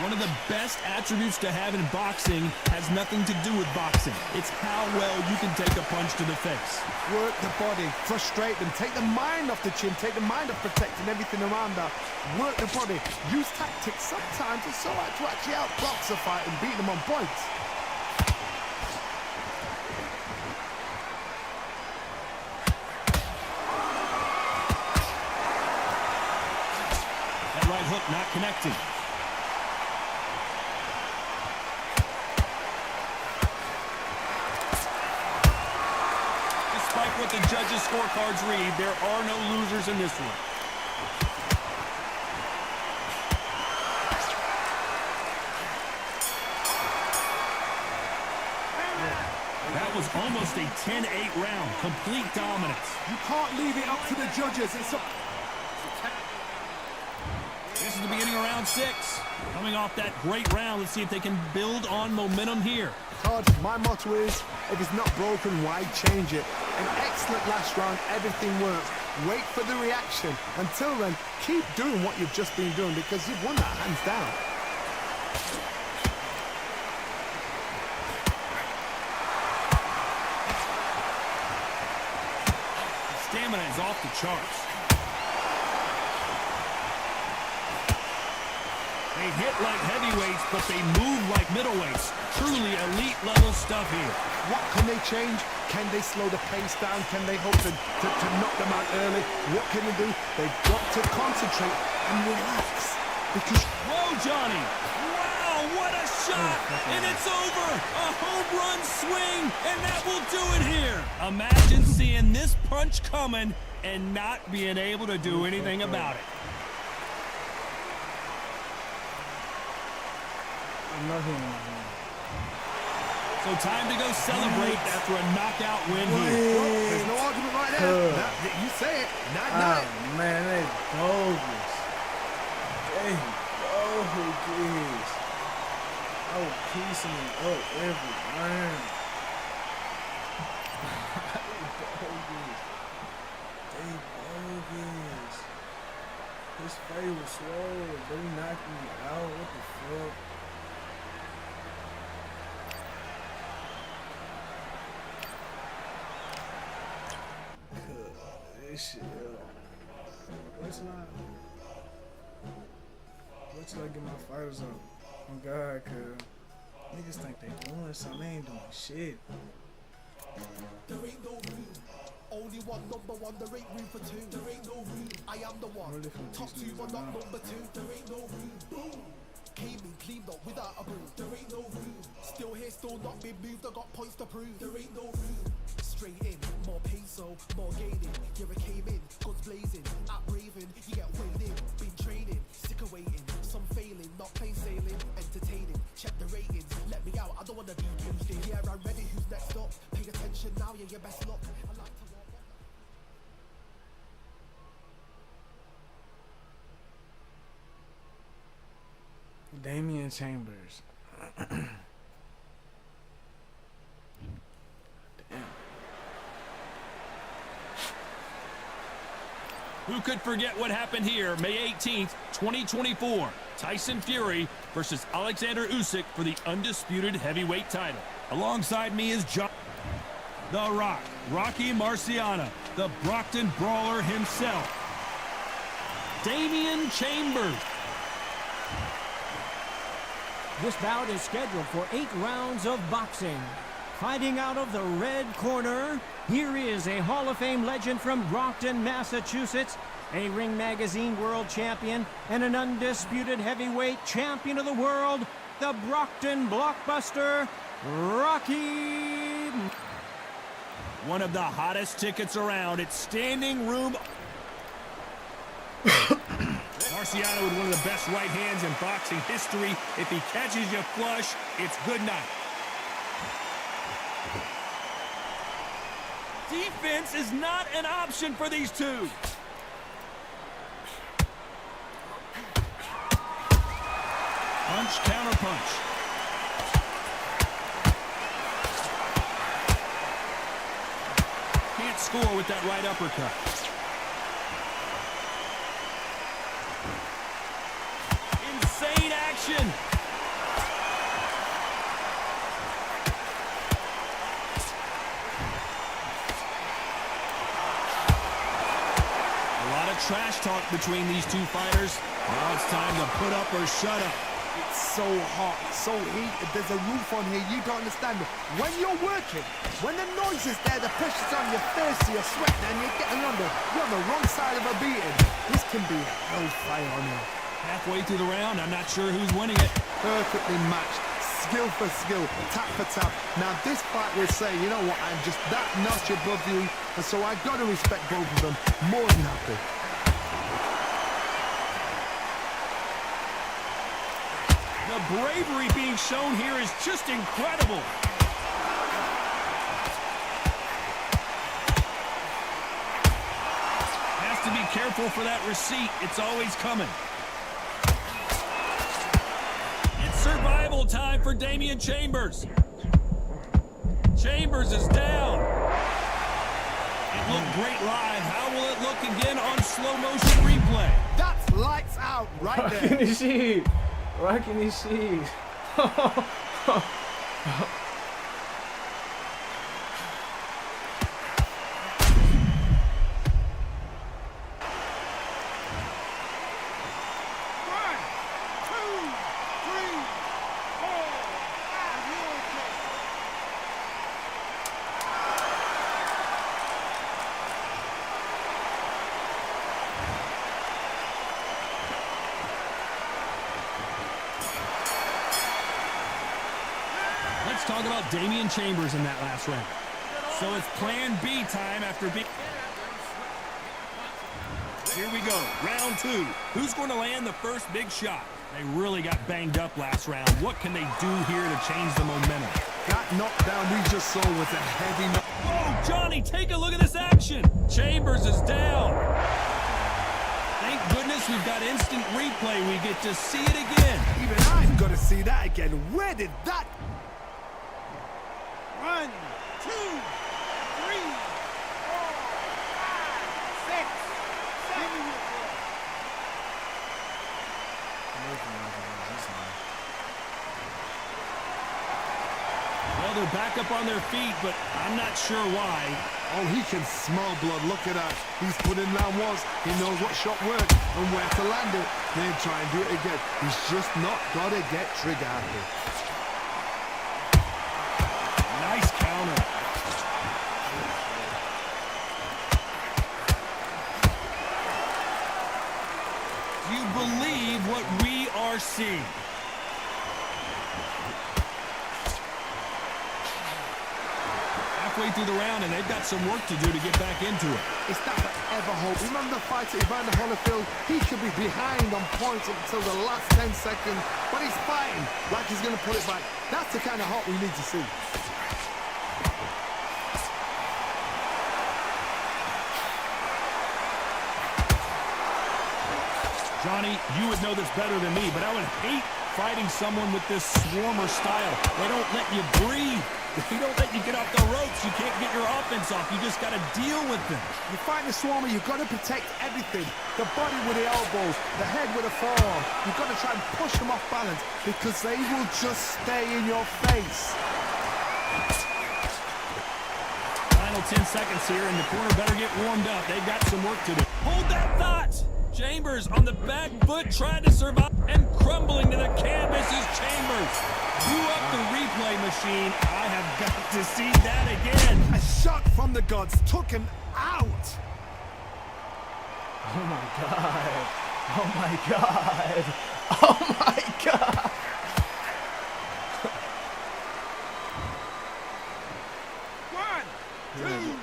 One of the best attributes to have in boxing has nothing to do with boxing. It's how well you can take a punch to the face. Work the body, frustrate them, take the mind off the chin, take the mind off protecting everything around that. Work the body, use tactics. Sometimes it's so hard to actually outbox a fight and beat them on points. That right hook not connecting. Despite what the judges' scorecards read, there are no losers in this one. That was almost a 10-8 round. Complete dominance. You can't leave it up to the judges. This is the beginning of round 6. Coming off that great round, let's see if they can build on momentum here. Todd, my motto is, if it's not broken, why change it? An excellent last round, everything works. Wait for the reaction. Until then, keep doing what you've just been doing, because you've won that hands down. Stamina is off the charts. They hit like heavyweights, but they move like middleweights. Truly elite level stuff here. What can they change? Can they slow the pace down? Can they hope to knock them out early? What can they do? They've got to concentrate and relax. Because... Whoa, Johnny! Wow, what a shot! And it's over! A home run swing, and that will do it here! Imagine seeing this punch coming and not being able to do anything about it. So time to go celebrate after a knockout win here. Well, there's no argument right there. You say it. Not. Man, they bogus. They bogus. Oh, piecing me up every round. They bogus. His face was slow, but he knocked me out. What the fuck? This shit, let's not get my fighters up. Oh God, cuz niggas think they doing something, they ain't doing shit. There ain't no room. Only one number one, there ain't room for two. There ain't no room. I am the one. Top two, but not number two. There ain't no room. Boom. Came in clean, not without a bruise. There ain't no room. Still here, still not been moved. I got points to prove. There ain't no room. Straight in, more peso, more gaining. Yeah, I came in, guns blazing, out raving. You get weighed in, been training, sick of waiting. Some failing, not plain sailing, entertaining. Check the ratings, let me out. I don't wanna be caged in. Yeah, I'm ready. Who's next up? Pay attention now. Yeah, your best luck. I like to walk. Damian Chambers. Who could forget what happened here May 18th, 2024? Tyson Fury versus Alexander Usyk for the undisputed heavyweight title. Alongside me is John The Rock, Rocky Marciano, the Brockton Brawler himself, Damian Chambers. This bout is scheduled for 8 rounds of boxing. Fighting out of the red corner, here is a Hall of Fame legend from Brockton, Massachusetts, a Ring Magazine world champion, and an undisputed heavyweight champion of the world, the Brockton Blockbuster, Rocky. One of the hottest tickets around. It's standing room. Marciano with one of the best right hands in boxing history. If he catches you flush, it's good night. Defense is not an option for these two. Punch, counter punch. Can't score with that right uppercut. Insane action. Trash talk between these two fighters. Now it's time to put up or shut up. It's so hot, so heated. There's a roof on here. You don't understand it. When you're working, when the noise is there, the pressure's on your face, you're sweating, and you're getting under. You're on the wrong side of a beating. This can be hellfire on here. Halfway through the round, I'm not sure who's winning it. Perfectly matched. Skill for skill, tap for tap. Now this fight will say, you know what, I'm just that notch above you, and so I've got to respect both of them. More than happy. The bravery being shown here is just incredible. Has to be careful for that receipt. It's always coming. It's survival time for Damian Chambers. Chambers is down. It looked great live. How will it look again on slow motion replay? That's lights out right there. Rocking his sheet. Rocking his sheet. Let's talk about Damian Chambers in that last round. So it's plan B time after B. Here we go, round 2. Who's going to land the first big shot? They really got banged up last round. What can they do here to change the momentum? That knockdown we just saw was a heavy knock. Oh, Johnny, take a look at this action. Chambers is down. Thank goodness we've got instant replay. We get to see it again. Even I've got to see that again. Where did that... 1, 2, 3, 4, 5, 6, 7. Well, they're back up on their feet, but I'm not sure why. Oh, he can smell blood. Look at that. He's put in round ones. He knows what shot worked and where to land it. Then try and do it again. He's just not got to get trigger happy. Nice counter. Do you believe what we are seeing? halfway through the round, and they've got some work to do to get back into it. It's that forever hope. Remember the fighter Evander Holyfield? He should be behind on points until the last 10 seconds, but he's fighting like he's going to pull it back. That's the kind of hope we need to see. Johnny, you would know this better than me, but I would hate fighting someone with this swarmer style. They don't let you breathe. They don't let you get off the ropes. You can't get your offense off. You just got to deal with them. You fight the swarmer, you've got to protect everything. The body with the elbows, the head with the forearm. You've got to try and push them off balance because they will just stay in your face. Final 10 seconds here, and the corner better get warmed up. They've got some work to do. Hold that thought! Chambers on the back foot trying to survive and crumbling to the canvas is Chambers. Blew up the replay machine. I have got to see that again. A shot from the gods took him out. Oh my God. Oh my God. Oh my God.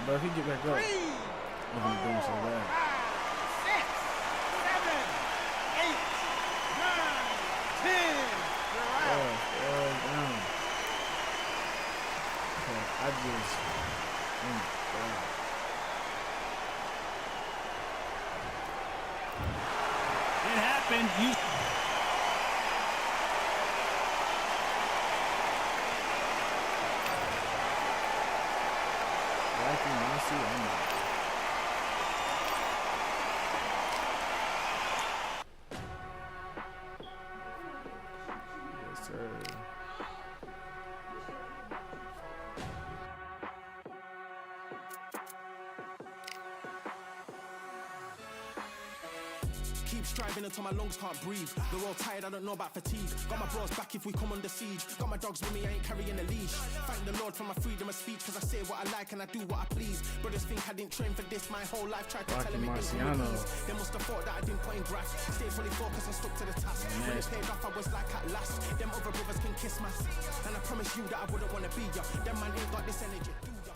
But if he get back up, I'm gonna do so bad. 6, 7, 8, 9, 10. You're out. I just. It happened. You. Yes, sir. Keep striving until my lungs can't breathe. They're all tired, I don't know about fatigue. Got my bros back if we come under siege. Got my dogs with me, I ain't carrying a leash. Thank the Lord for my freedom of speech, cause I say what I like and I do what I please. Brothers think I didn't train for this my whole life. Tried to tell them it didn't come with ease. They must have thought that I didn't put in graft. Stayed fully focused and stuck to the task. When it paid off, I was like at last. Them other brothers can kiss my ass. And I promise you that I wouldn't wanna be ya. Them man ain't got this energy, do ya?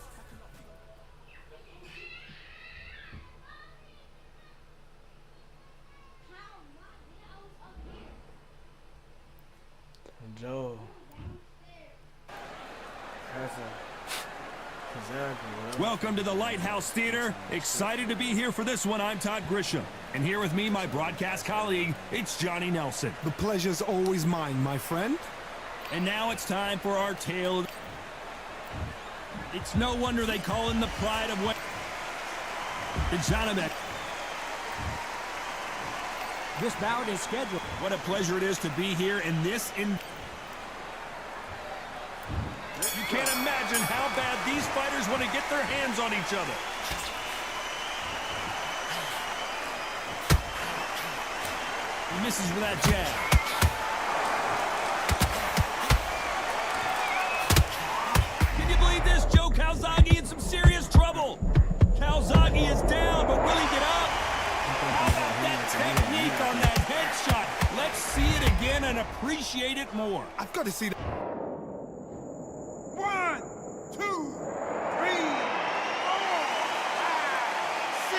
Joe. Welcome to the Lighthouse Theater. Excited to be here for this one. I'm Todd Grisham. And here with me, my broadcast colleague, it's Johnny Nelson. The pleasure's always mine, my friend. And now it's time for our tale. It's no wonder they call him the pride of what. The Jonamek. This bout is scheduled. What a pleasure it is to be here in this. You can't imagine how bad these fighters want to get their hands on each other. He misses with that jab. Can you believe this? Joe Calzaghe in some serious trouble. Calzaghe is down, but will he get up? How about that technique on that headshot? Let's see it again and appreciate it more. I've got to see that. 1, 2, 3, 4, 5, 6.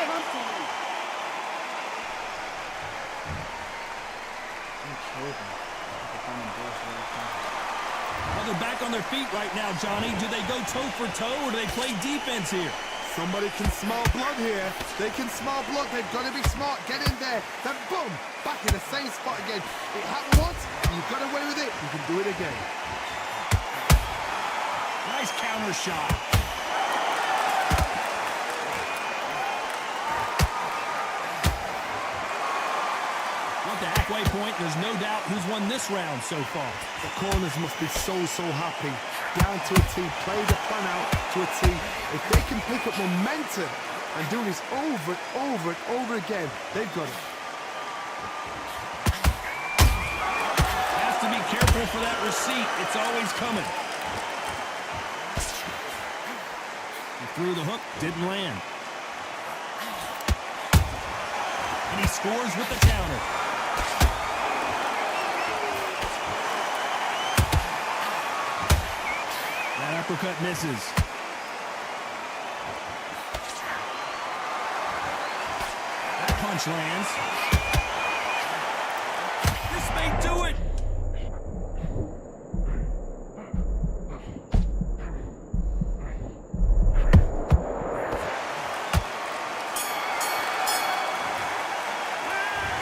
Well, they're back on their feet right now, Johnny. Do they go toe for toe or do they play defense here? Somebody can smell blood here. They can smell blood. They've got to be smart. Get in there. Then boom, back in the same spot again. It happened once. You got away with it. You can do it again. Nice counter shot. At the halfway point, there's no doubt who's won this round so far. The corners must be so happy. Down to a T. Play the plan out to a T. If they can pick up momentum and do this over and over and over again, they've got it. Has to be careful for that receipt. It's always coming. He threw the hook, didn't land. And he scores with the counter. That uppercut misses. punch lands. This may do it.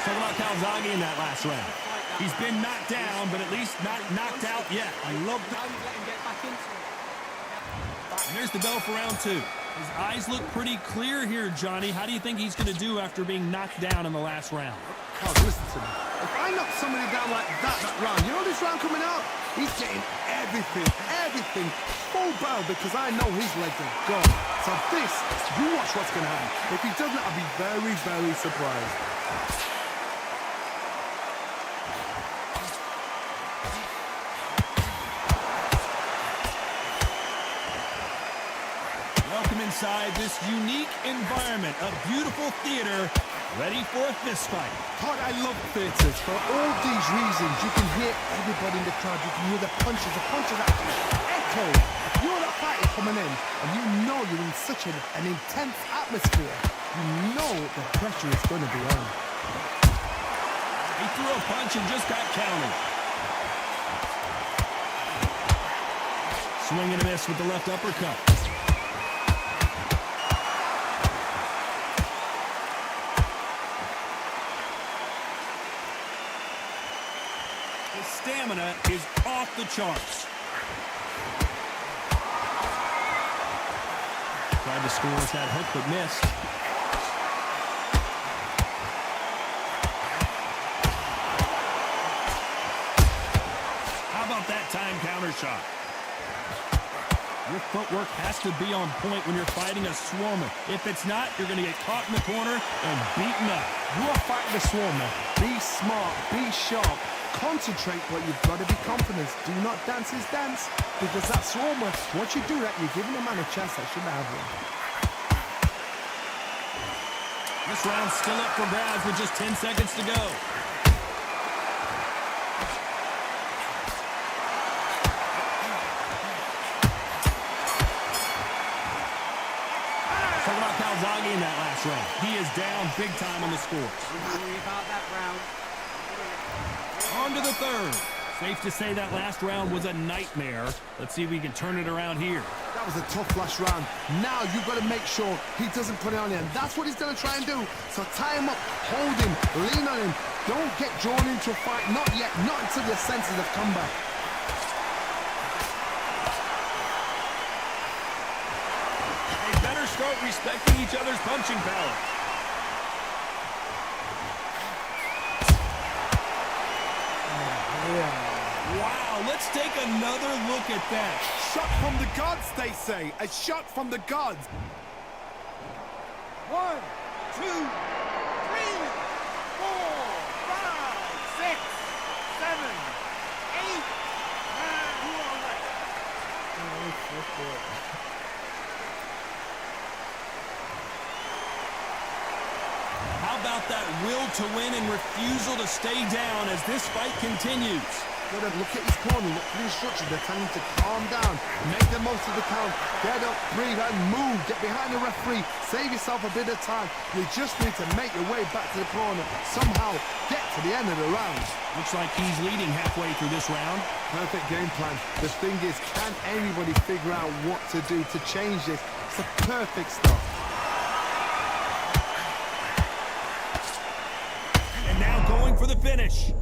Talk about Calzaghe in that last round. He's been knocked down, but at least not knocked out yet. I love that. And there's the bell for round 2. His eyes look pretty clear here, Johnny. How do you think he's going to do after being knocked down in the last round? Oh, listen to me. If I knock somebody down like that round, you know this round coming out? He's getting everything full barrel because I know his legs are gone. So this, you watch what's going to happen. If he doesn't, I'll be very, very surprised. Welcome inside this unique environment, a beautiful theater, ready for a fist fight. Todd, I love theatres. For all these reasons, you can hear everybody in the crowd. You can hear the punches actually echo. If you're that fighter coming in and you know you're in such an intense atmosphere, you know the pressure is going to be on. He threw a punch and just got countered. Swing and a miss with the left uppercut. His stamina is off the charts. Tried to score with that hook, but missed. How about that time counter shot? Your footwork has to be on point when you're fighting a Swarmer. If it's not, you're going to get caught in the corner and beaten up. You are fighting the Swarmer. Be smart, be sharp, concentrate, but you've got to be confident. Do not dance his dance, because that Swarmer, once you do that, you're giving a man a chance that shouldn't have one. This round's still up for grabs with just 10 seconds to go. Talk about Calzaghe in that last round. He is down big time on the scores. Worry about that round. On to the third. Safe to say that last round was a nightmare. Let's see if we can turn it around here. That was a tough last round. Now you've got to make sure he doesn't put it on you, and that's what he's going to try and do. So tie him up, hold him, lean on him. Don't get drawn into a fight. Not yet. Not until your senses have come back. They better start respecting each other's punching power. Wow, let's take another look at that. Shot from the gods, they say. A shot from the gods. 1, 2, 3, 4, 5, 6, 7, 8, 9. Who are left? How about that will to win and refusal to stay down as this fight continues? Look at his corner, look for the instructions. They're telling him to calm down, make the most of the count, get up, breathe, and move. Get behind the referee, save yourself a bit of time. You just need to make your way back to the corner. Somehow get to the end of the round. Looks like he's leading halfway through this round. Perfect game plan. The thing is, can anybody figure out what to do to change this? It's the perfect start. And now going for the finish.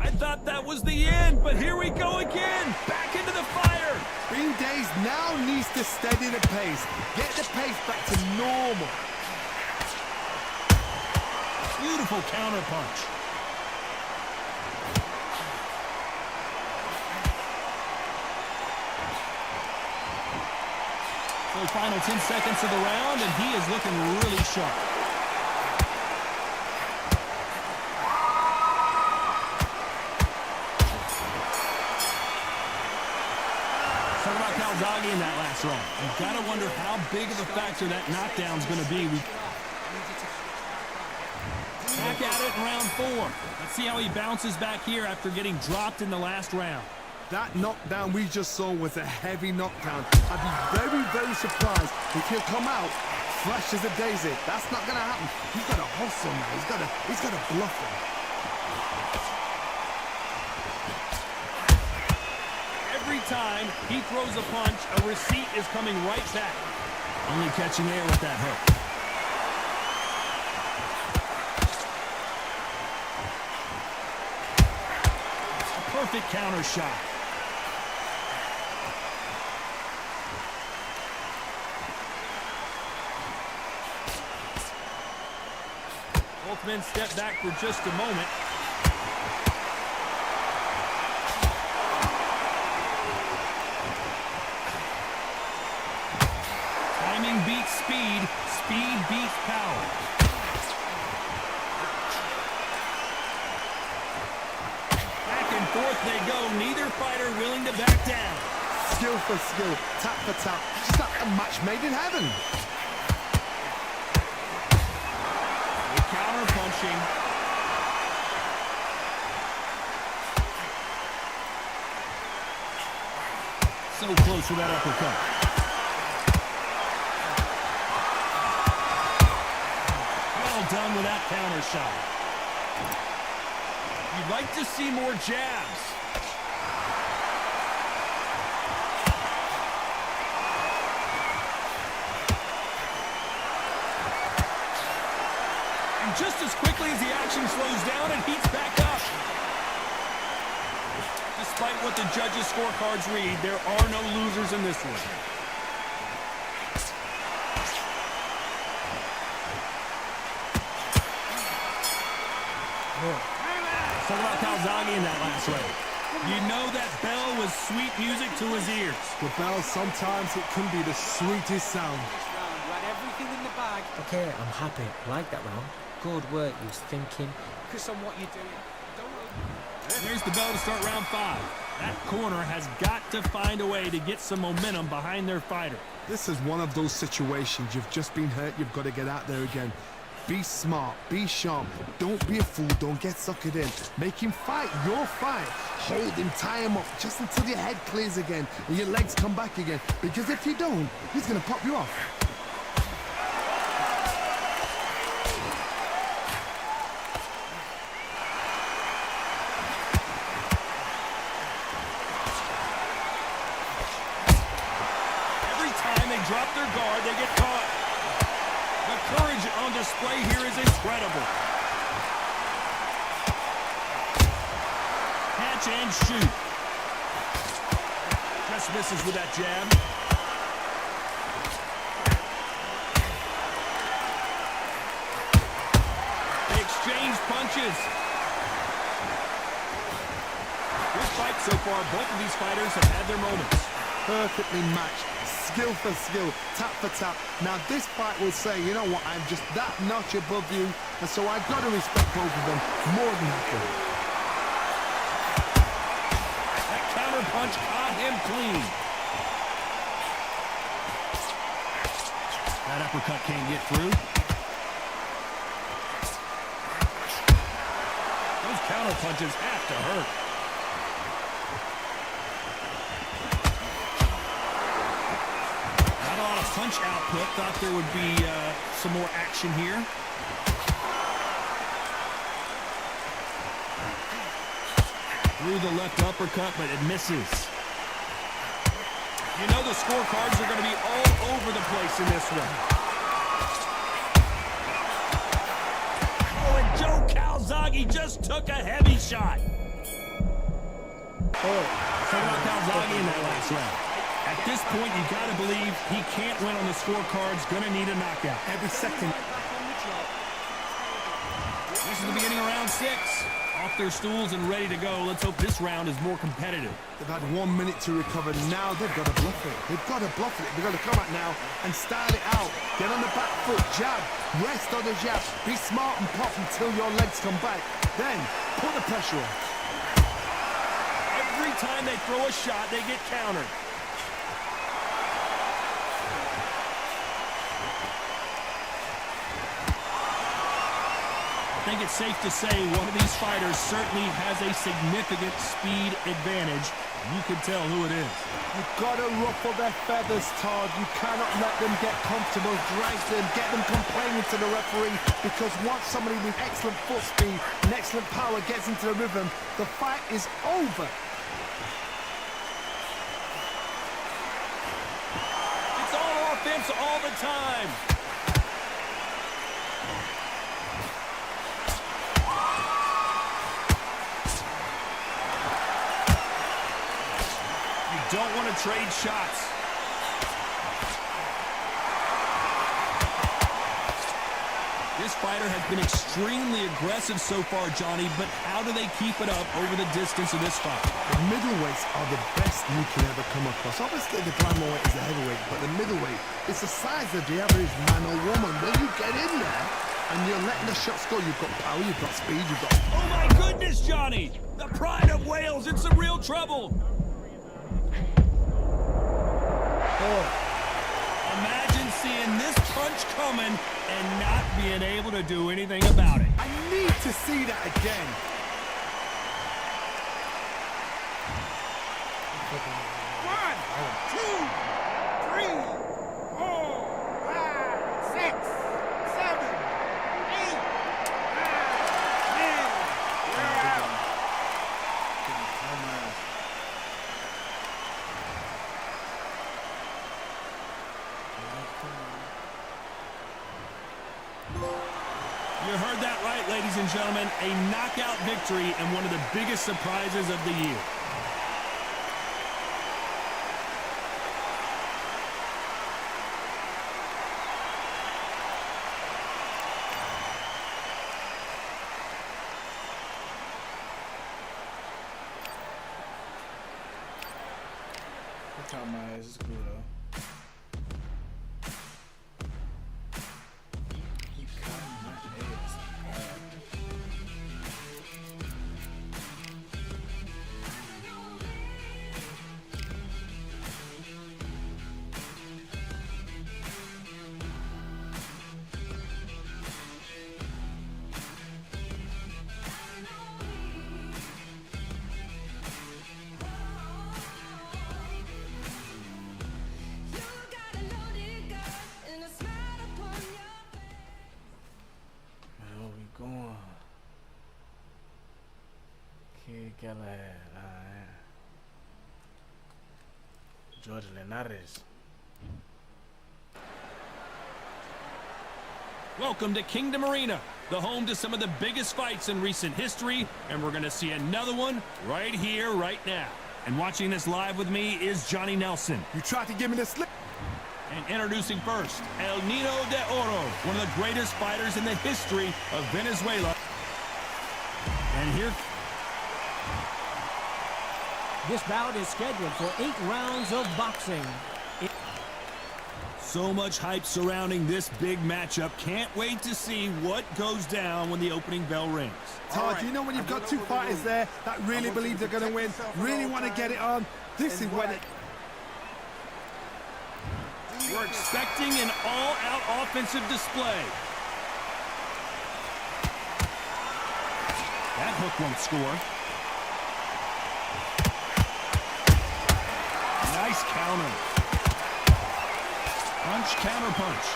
I thought that was the end, but here we go again. Back into the fire. Bean Days now needs to steady the pace. Get the pace back to normal. Beautiful counter punch. So final 10 seconds of the round, and he is looking really sharp. Talk about Calzaghe in that last round. You've got to wonder how big of a factor that knockdown's going to be. Back at it in round 4. Let's see how he bounces back here after getting dropped in the last round. That knockdown we just saw was a heavy knockdown. I'd be very, very surprised if he'll come out fresh as a daisy. That's not gonna happen. He's got to hustle now. He's got to bluff him. Every time he throws a punch, a receipt is coming right back. Only catching air with that hook. A perfect counter shot. Both men step back for just a moment. Timing beats speed. Speed beats power. Back and forth they go. Neither fighter willing to back down. Skill for skill, tap for tap. Just like a match made in heaven. Counter punching. So close with that uppercut. Well done with that counter shot. You'd like to see more jabs. Just as quickly as the action slows down, it heats back up. Despite what the judges' scorecards read, there are no losers in this one. Talk about Calzaghe in that last round. You know that bell was sweet music to his ears. The bell, sometimes it can be the sweetest sound. You had everything in the bag. Okay, I'm happy. I like that round. Good work, you was thinking. Focus on what you're doing. There's the bell to start round 5. That corner has got to find a way to get some momentum behind their fighter. This is one of those situations. You've just been hurt. You've got to get out there again. Be smart. Be sharp. Don't be a fool. Don't get suckered in. Make him fight your fight. Hold him. Tie him up just until your head clears again and your legs come back again. Because if you don't, he's going to pop you off. Drop their guard, they get caught. The courage on display here is incredible. Catch and shoot. Just misses with that jab. They exchange punches. Good fight so far. Both of these fighters have had their moments. Perfectly matched. Skill for skill, tap for tap. Now this fight will say, you know what, I'm just that notch above you, and so I've got to respect both of them more than happy. That counter punch caught him clean. That uppercut can't get through. Those counter punches have to hurt. Punch output. Thought there would be some more action here. Threw the left uppercut, but it misses. You know the scorecards are going to be all over the place in this one. Oh, and Joe Calzaghe just took a heavy shot. Talk about Calzaghe in that last round. At this point, you got to believe he can't win on the scorecards. Going to need a knockout. Every second. This is the beginning of round 6. Off their stools and ready to go. Let's hope this round is more competitive. They've had 1 minute to recover. Now they've got to bluff it. They've got to bluff it. They've got to come out now and style it out. Get on the back foot, jab, rest on the jab. Be smart and pop until your legs come back. Then put the pressure on. Every time they throw a shot, they get countered. I think it's safe to say one of these fighters certainly has a significant speed advantage You can tell who it is. You've got to ruffle their feathers, Todd. You cannot let them get comfortable, drag them, get them complaining to the referee, because once somebody with excellent foot speed and excellent power gets into the rhythm, the fight is over. It's all offense all the time. Don't want to trade shots. This fighter has been extremely aggressive so far, Johnny, but how do they keep it up over the distance of this fight? The middleweights are the best you can ever come across. Obviously, the Glamorweight is the heavyweight, but the middleweight is the size of the average man or woman. When you get in there and you're letting the shots go, you've got power, you've got speed, you've got... Oh, my goodness, Johnny! The pride of Wales in some real trouble. Imagine seeing this punch coming and not being able to do anything about it. I need to see that again. One, two, three, 4, 5, 6, 7, 8, 9, 10. You're out. You heard that right, ladies and gentlemen. A knockout victory and one of the biggest surprises of the year. That's how my ass is cool though. George Linares. Welcome to Kingdom Arena, the home to some of the biggest fights in recent history, and we're going to see another one right here, right now. And watching this live with me is Johnny Nelson. You tried to give me the slip. And introducing first, El Nino de Oro, one of the greatest fighters in the history of Venezuela. And here... This bout is scheduled for 8 rounds of boxing. So much hype surrounding this big matchup. Can't wait to see what goes down when the opening bell rings. Todd, you know when you've got two fighters there that really believe they're going to win, really want to get it on, this is when it... We're expecting an all-out offensive display. That hook won't score. Nice counter. Punch, counter punch.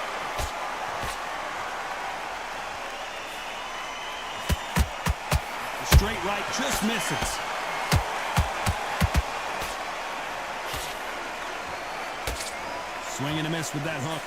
The straight right just misses. Swing and a miss with that hook.